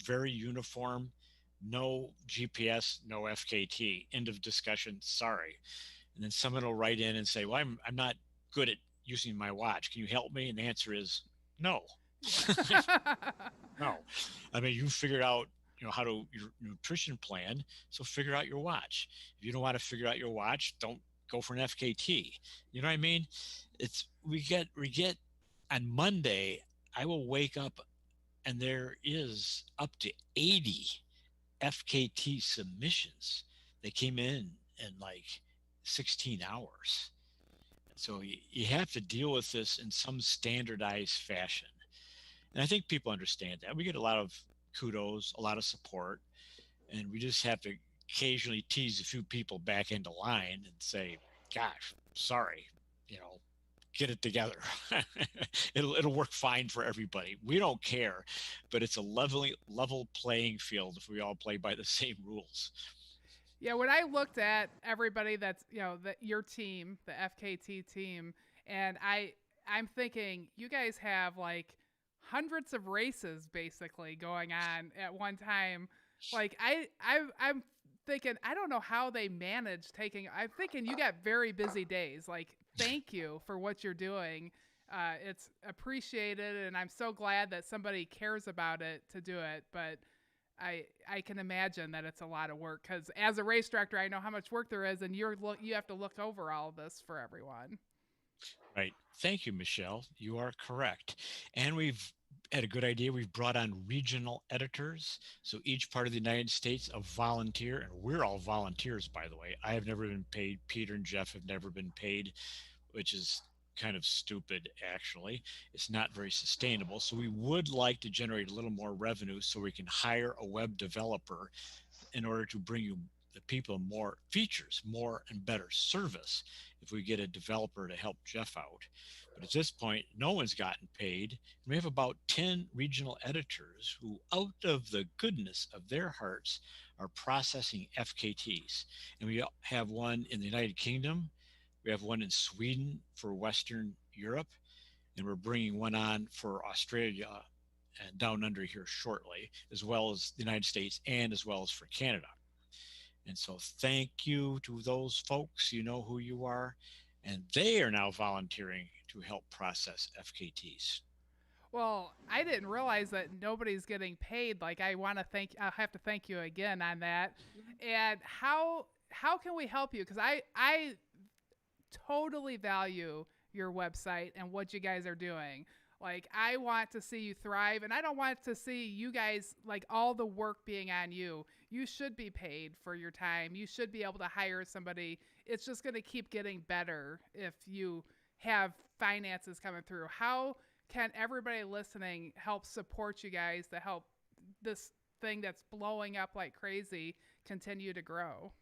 very uniform. No GPS, no FKT. End of discussion. Sorry. And then someone will write in and say, well, I'm not good at using my watch. Can you help me? And the answer is no. No. I mean, you figured out how to your nutrition plan, so figure out your watch. If you don't want to figure out your watch, don't go for an FKT. You know what I mean? We get on Monday, I will wake up and there is up to 80 FKT submissions. They came in like 16 hours. So you have to deal with this in some standardized fashion. And I think people understand that. We get a lot of kudos, a lot of support, and we just have to occasionally tease a few people back into line and say, gosh, sorry, get it together. It'll work fine for everybody. We don't care, but it's a level playing field if we all play by the same rules. Yeah, when I looked at everybody that's, your team, the FKT team, and I'm thinking you guys have like hundreds of races basically going on at one time. Like I'm thinking, I don't know how they manage I'm thinking you got very busy days. Like, thank you for what you're doing. It's appreciated, and I'm so glad that somebody cares about it to do it. But I can imagine that it's a lot of work, because as a race director, I know how much work there is, and you have to look over all of this for everyone. Right. Thank you, Michelle. You are correct. And we've had a good idea. We've brought on regional editors. So each part of the United States, a volunteer, and we're all volunteers, by the way. I have never been paid. Peter and Jeff have never been paid, which is kind of stupid, actually. It's not very sustainable. So we would like to generate a little more revenue so we can hire a web developer in order to bring you the people more features, more and better service if we get a developer to help Jeff out. But at this point, no one's gotten paid. We have about 10 regional editors who, out of the goodness of their hearts, are processing FKTs. And we have one in the United Kingdom. We have one in Sweden for Western Europe. And we're bringing one on for Australia and down under here shortly, as well as the United States and as well as for Canada. And so thank you to those folks. You know who you are. And they are now volunteering to help process FKTs. Well, I didn't realize that nobody's getting paid. Like, I'll have to thank you again on that. And how can we help you? Because I totally value your website and what you guys are doing. Like, I want to see you thrive, and I don't want to see you guys, like, all the work being on you. You should be paid for your time. You should be able to hire somebody. It's just going to keep getting better if you have finances coming through. How can everybody listening help support you guys to help this thing that's blowing up like crazy continue to grow?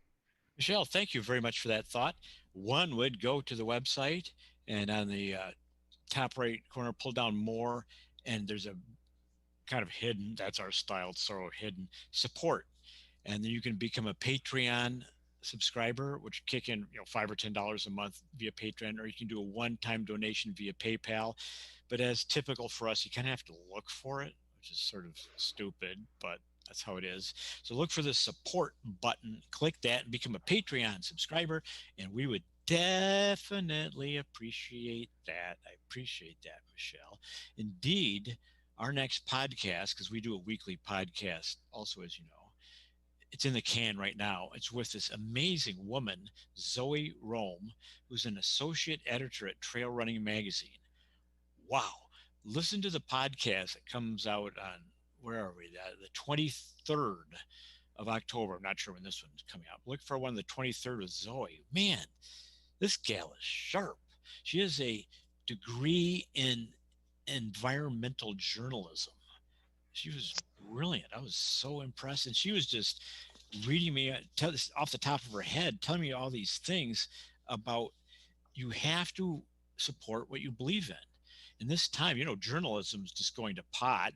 Michelle, thank you very much for that thought. One would go to the website, and on the top right corner, pull down more, and there's a kind of hidden, that's our style, sort of hidden support. And then you can become a Patreon subscriber, which kick in, $5 or $10 a month via Patreon, or you can do a one-time donation via PayPal. But as typical for us, you kind of have to look for it, which is sort of stupid, but that's how it is. So look for the support button, click that, and become a Patreon subscriber, and we would definitely appreciate that. I appreciate that, Michelle. Indeed, our next podcast, because we do a weekly podcast also, as you know, it's in the can right now. It's with this amazing woman, Zoe Rome, who's an associate editor at Trail Running Magazine. Wow. Listen to the podcast that comes out on, where are we? The 23rd of October. I'm not sure when this one's coming out. Look for one the 23rd with Zoe. Man, this gal is sharp. She has a degree in environmental journalism. She was brilliant. I was so impressed. And she was just reading me off the top of her head, telling me all these things about you have to support what you believe in. In this time, journalism is just going to pot.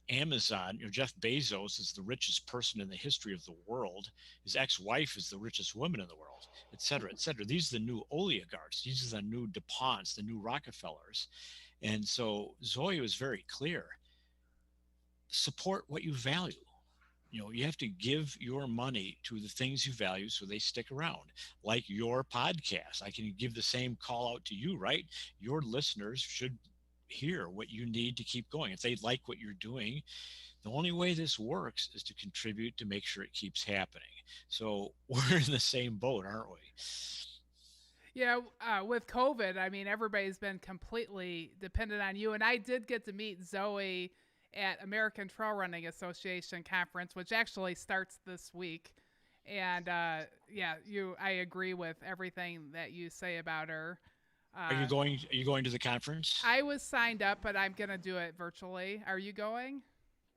Amazon, Jeff Bezos is the richest person in the history of the world. His ex-wife is the richest woman in the world, et cetera, et cetera. These are the new oligarchs. These are the new DuPonts, the new Rockefellers. And so Zoe was very clear. Support what you value. You have to give your money to the things you value so they stick around, like your podcast. I can give the same call out to you, right? Your listeners should hear what you need to keep going. If they like what you're doing, the only way this works is to contribute to make sure it keeps happening. So we're in the same boat, aren't we? Yeah, with COVID, I mean, everybody's been completely dependent on you. And I did get to meet Zoe at American Trail Running Association conference, which actually starts this week. And I agree with everything that you say about her. Are you going to the conference? I was signed up, but I'm going to do it virtually. Are you going?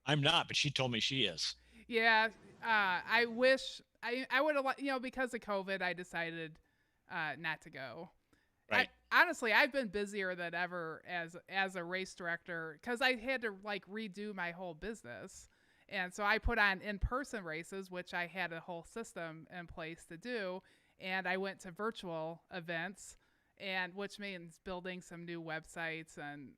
I'm not, but she told me she is. Yeah. I wish I would have, because of COVID, I decided not to go. Right. Honestly, I've been busier than ever as a race director because I had to redo my whole business. And so I put on in-person races, which I had a whole system in place to do. And I went to virtual events, and which means building some new websites and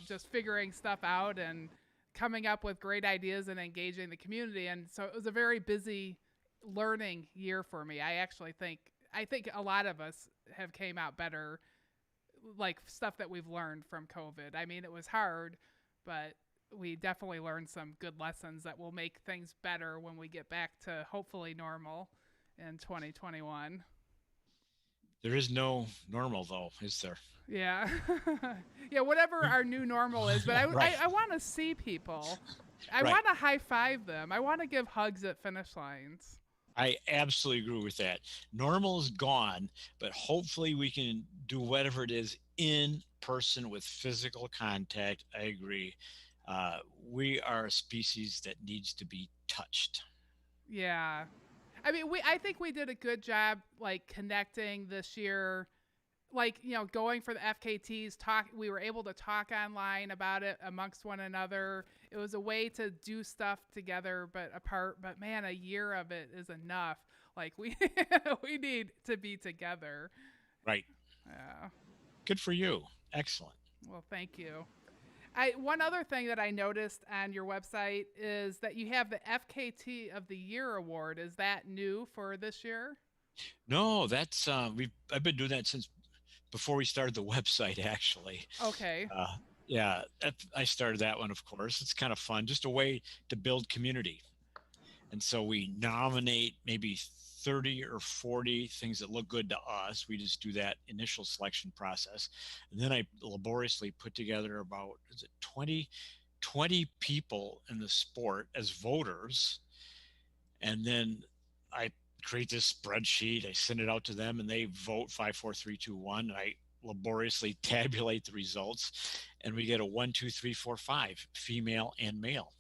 just figuring stuff out and coming up with great ideas and engaging the community. And so it was a very busy learning year for me. I think a lot of us have came out better, like stuff that we've learned from COVID. I mean, it was hard, but we definitely learned some good lessons that will make things better when we get back to hopefully normal in 2021. There is no normal, though, is there? Yeah. Yeah, whatever our new normal is. But Right. I want to see people. I Right. want to high five them. I want to give hugs at finish lines. I absolutely agree with that. Normal is gone, but hopefully we can do whatever it is in person with physical contact. I agree. We are a species that needs to be touched. Yeah. I mean, I think we did a good job, connecting this year, going for the FKTs, we were able to talk online about it amongst one another. It was a way to do stuff together, but apart, but man, a year of it is enough. We need to be together. Right. Yeah. Good for you. Excellent. Well, thank you. One other thing that I noticed on your website is that you have the FKT of the Year award. Is that new for this year? No, that's I've been doing that since before we started the website, actually. Okay. Yeah, I started that one, of course. It's kind of fun, just a way to build community. And so we nominate maybe 30 or 40 things that look good to us. We just do that initial selection process. And then I laboriously put together about, 20 people in the sport as voters. And then I create this spreadsheet. I send it out to them and they vote 5, 4, 3, 2, 1. And I laboriously tabulate the results. And we get a 1, 2, 3, 4, 5, female and male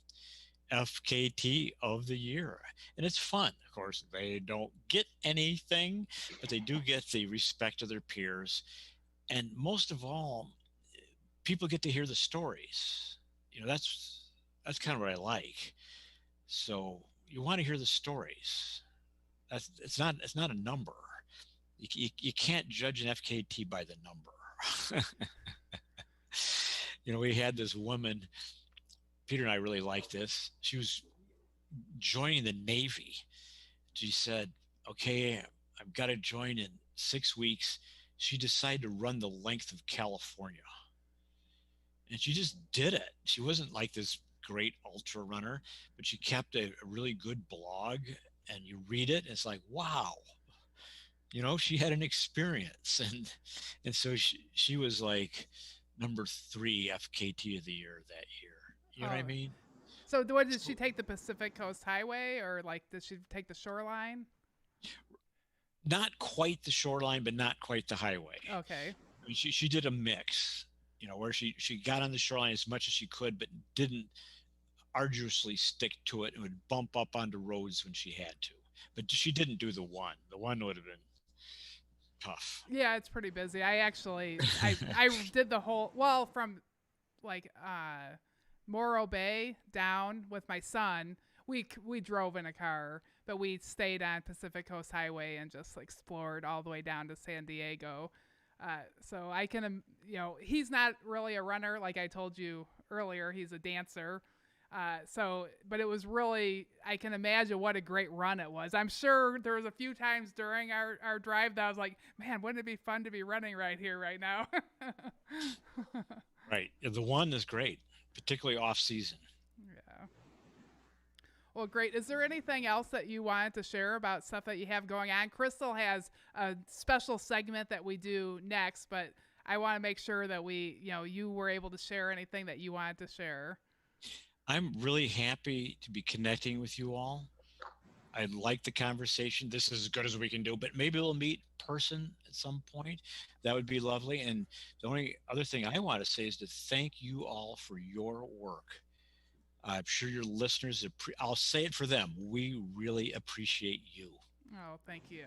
FKT of the year. And it's fun. Of course, they don't get anything, but they do get the respect of their peers. And most of all, people get to hear the stories. That's kind of what I like. So you want to hear the stories. It's not a number. You can't judge an FKT by the number. We had this woman, Peter and I really liked this. She was joining the Navy. She said, okay, I've got to join in 6 weeks. She decided to run the length of California. And she just did it. She wasn't like this great ultra runner, but she kept a really good blog, and you read it, and it's like, wow, she had an experience. And so she was like number 3 FKT of the year that year. You know what I mean? So what, did she take the Pacific Coast Highway, or like did she take the shoreline? Not quite the shoreline, but not quite the highway. Okay. I mean, she did a mix, where she got on the shoreline as much as she could, but didn't arduously stick to it and would bump up onto roads when she had to. But she didn't do the one. The one would have been tough. Yeah, it's pretty busy. I actually, I did the whole, from like Morro Bay down with my son. We drove in a car, but we stayed on Pacific Coast Highway and just explored all the way down to San Diego. So I can, he's not really a runner. Like I told you earlier, he's a dancer. But it was really, I can imagine what a great run it was. I'm sure there was a few times during our drive that I was like, man, wouldn't it be fun to be running right here, right now? Right. The one is great, particularly off season. Yeah. Well, great. Is there anything else that you wanted to share about stuff that you have going on? Crystal has a special segment that we do next, but I want to make sure that you were able to share anything that you wanted to share. I'm really happy to be connecting with you all. I like the conversation. This is as good as we can do, but maybe we'll meet in person at some point. That would be lovely. And the only other thing I want to say is to thank you all for your work. I'm sure your listeners, I'll say it for them. We really appreciate you. Oh, thank you.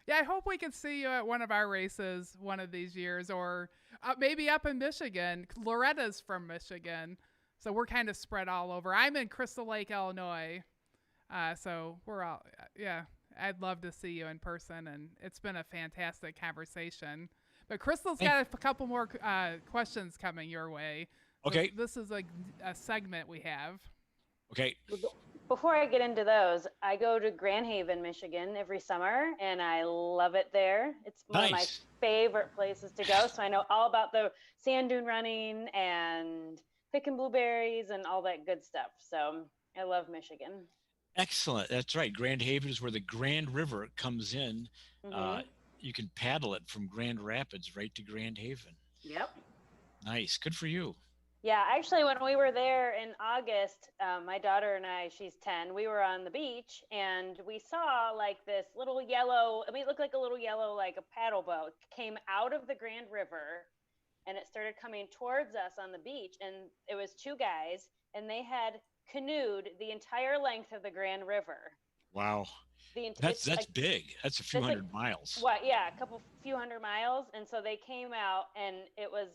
Yeah, I hope we can see you at one of our races one of these years, or maybe up in Michigan. Loretta's from Michigan, so we're kind of spread all over. I'm in Crystal Lake, Illinois, so we're all, yeah, I'd love to see you in person, and it's been a fantastic conversation. But Crystal's got a couple more questions coming your way. Okay. So this is a segment we have. Okay. Before I get into those, I go to Grand Haven, Michigan every summer, and I love it there. It's one of my favorite places to go. So I know all about the sand dune running and picking blueberries and all that good stuff. So I love Michigan. Excellent. That's right. Grand Haven is where the Grand River comes in. Mm-hmm. You can paddle it from Grand Rapids right to Grand Haven. Yep. Nice. Good for you. Yeah, actually, when we were there in August, my daughter and I, she's 10, we were on the beach, and we saw like this little yellow, it looked like a little yellow, like a paddle boat came out of the Grand River, and it started coming towards us on the beach, and it was 2 guys, and they had canoed the entire length of the Grand River. Wow. That's like, big. That's a few hundred miles. What? Yeah, a few hundred miles, and so they came out, and it was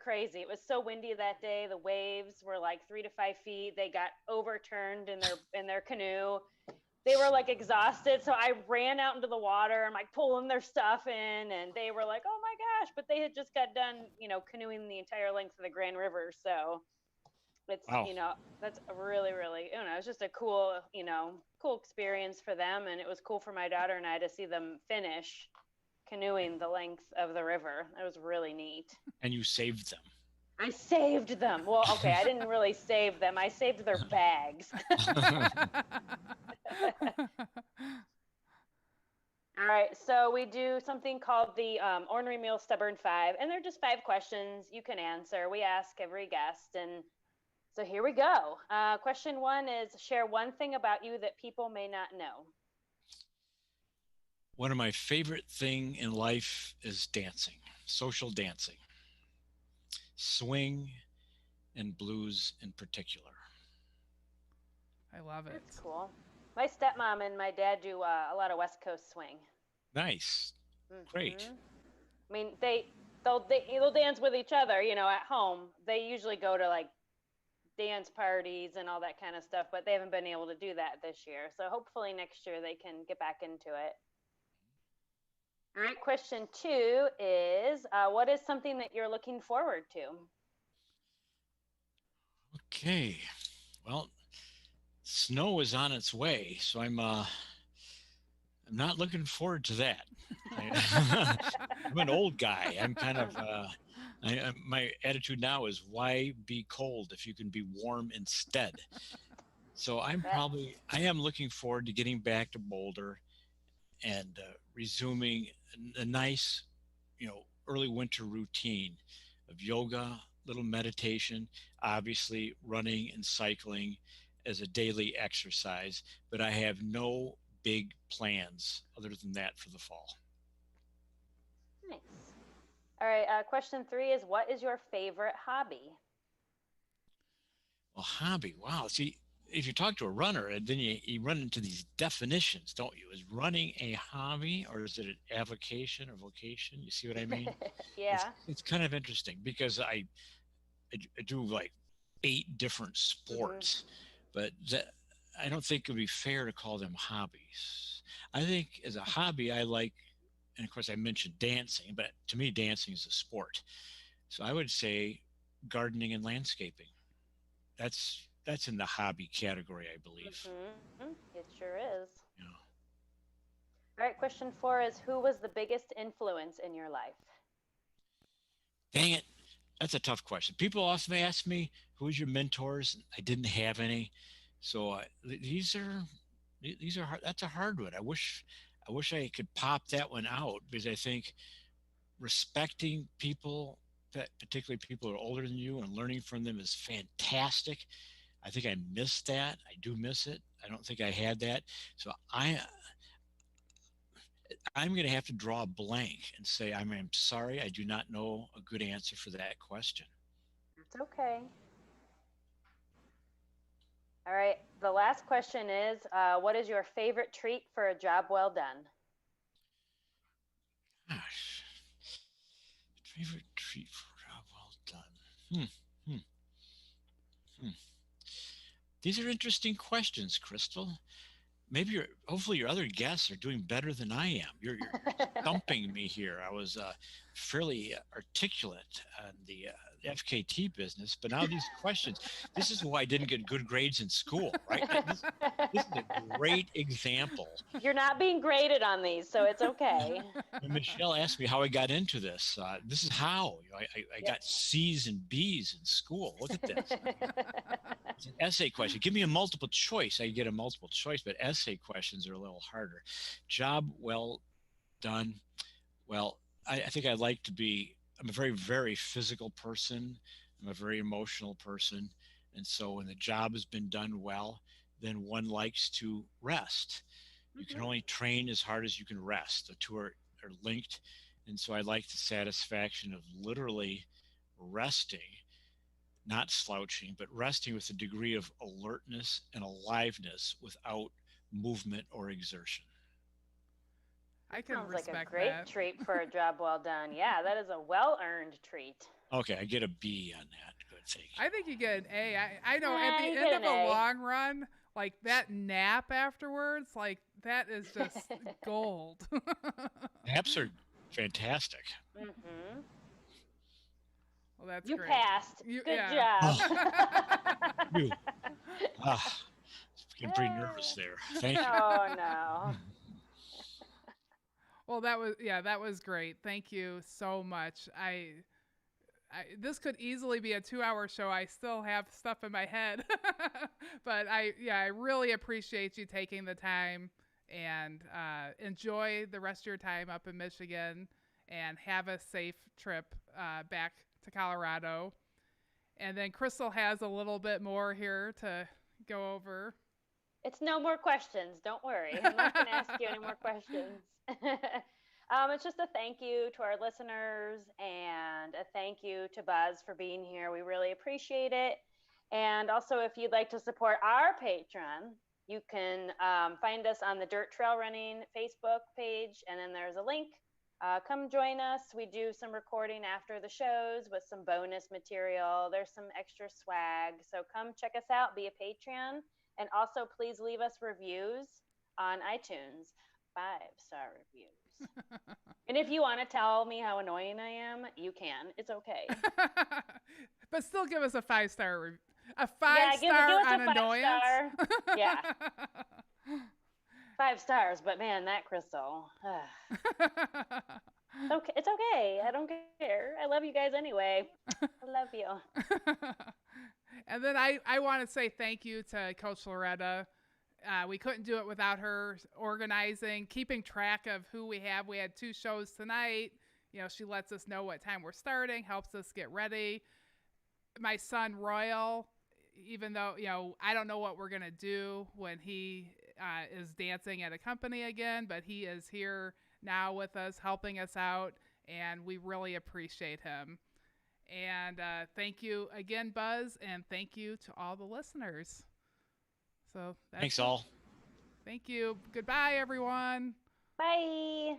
crazy. It was so windy that day. The waves were like 3 to 5 feet. They got overturned in their canoe. They were like exhausted. So I ran out into the water and like pulling their stuff in, and they were like, "Oh my gosh!" But they had just got done, canoeing the entire length of the Grand River. So it's, wow. That's a really, really, it's just a cool, cool experience for them, and it was cool for my daughter and I to see them finish canoeing the length of the river. It was really neat. And you saved them. I saved them. Well, okay, I didn't really save them. I saved their bags. All right, so we do something called the Ornery Mule Stubborn 5, and they're just 5 questions you can answer. We ask every guest, and so here we go. Question 1 is, share one thing about you that people may not know. One of my favorite thing in life is dancing, social dancing, swing and blues in particular. I love it. That's cool. My stepmom and my dad do a lot of West Coast swing. Nice. Great. I mean, they'll dance with each other, at home. They usually go to like dance parties and all that kind of stuff, but they haven't been able to do that this year. So hopefully next year they can get back into it. All right, question 2 is, what is something that you're looking forward to? Okay. Well, snow is on its way, so I'm not looking forward to that. I'm an old guy. I'm kind of my attitude now is, why be cold if you can be warm instead? So I am looking forward to getting back to Boulder and resuming a nice, early winter routine of yoga, little meditation, obviously running and cycling as a daily exercise, but I have no big plans other than that for the fall. Nice. All right, question 3 is, what is your favorite hobby? Well, hobby, wow. See, if you talk to a runner, and then you run into these definitions, don't you? Is running a hobby, or is it an avocation or vocation? You see what I mean? Yeah. It's kind of interesting because I do like 8 different sports, but I don't think it would be fair to call them hobbies. I think as a hobby, I like, and of course I mentioned dancing, but to me, dancing is a sport. So I would say gardening and landscaping. That's in the hobby category, I believe. It sure is. Yeah. All right, question 4 is, who was the biggest influence in your life? Dang it. That's a tough question. People often ask me, who's your mentors? I didn't have any. So these are hard. That's a hard one. I wish I could pop that one out, because I think respecting people, that particularly people who are older than you, and learning from them is fantastic. I think I missed that. I do miss it. I don't think I had that. So I'm going to have to draw a blank and say, I'm sorry, I do not know a good answer for that question. That's okay. All right, the last question is, what is your favorite treat for a job well done? Gosh, favorite treat for a job well done. These are interesting questions, Crystal. Hopefully your other guests are doing better than I am. You're stumping me here. I was fairly articulate on the FKT business, but now these questions, this is why I didn't get good grades in school, right? This is a great example. You're not being graded on these, so it's okay. When Michelle asked me how I got into this, this is how. I got C's and B's in school. Look at this. It's an essay question. Give me a multiple choice. I get a multiple choice, but essay questions are a little harder. Job well done. Well, I think I like to be, I'm a very, very physical person. I'm a very emotional person. And so when the job has been done well, then one likes to rest. You can only train as hard as you can rest. The two are linked. And so I like the satisfaction of literally resting, not slouching, but resting with a degree of alertness and aliveness without movement or exertion. I can Sounds respect like a great that. treat for a job well done. Yeah, that is a well-earned treat. Okay, I get a B on that. Good, thank you. I think you get an A. I know Yeah, at the you end get of an a A. long run, like that nap afterwards, like that is just gold. Naps are fantastic. Well, that's You great. passed. You- Good yeah. job. You. Getting pretty nervous there. Thank you. Oh, no. Well, that was great. Thank you so much. this could easily be a 2-hour show. I still have stuff in my head, but I really appreciate you taking the time, and enjoy the rest of your time up in Michigan, and have a safe trip back to Colorado. And then Crystal has a little bit more here to go over. It's no more questions. Don't worry. I'm not going to ask you any more questions. It's just a thank you to our listeners, and a thank you to Buzz for being here. We really appreciate it. And also, if you'd like to support our Patreon, you can find us on the Dirt Trail Running Facebook page, and then there's a link. Come join us. We do some recording after the shows with some bonus material. There's some extra swag. So come check us out, be a Patreon. And also, please leave us reviews on iTunes. 5-star reviews. And if you want to tell me how annoying I am, you can. It's okay. But still give us a 5-star review. A 5-star give us on a annoyance. 5-star. Yeah. 5 stars, but man, that Crystal. Okay, it's okay. I don't care. I love you guys anyway. I love you. And then I want to say thank you to Coach Loretta. We couldn't do it without her organizing, keeping track of who we have. We had 2 shows tonight. She lets us know what time we're starting, helps us get ready. My son, Royal, even though, I don't know what we're going to do when he is dancing at a company again, but he is here now with us, helping us out, and we really appreciate him. And thank you again, Buzz, and thank you to all the listeners. So thanks all. Thank you. Goodbye, everyone. Bye.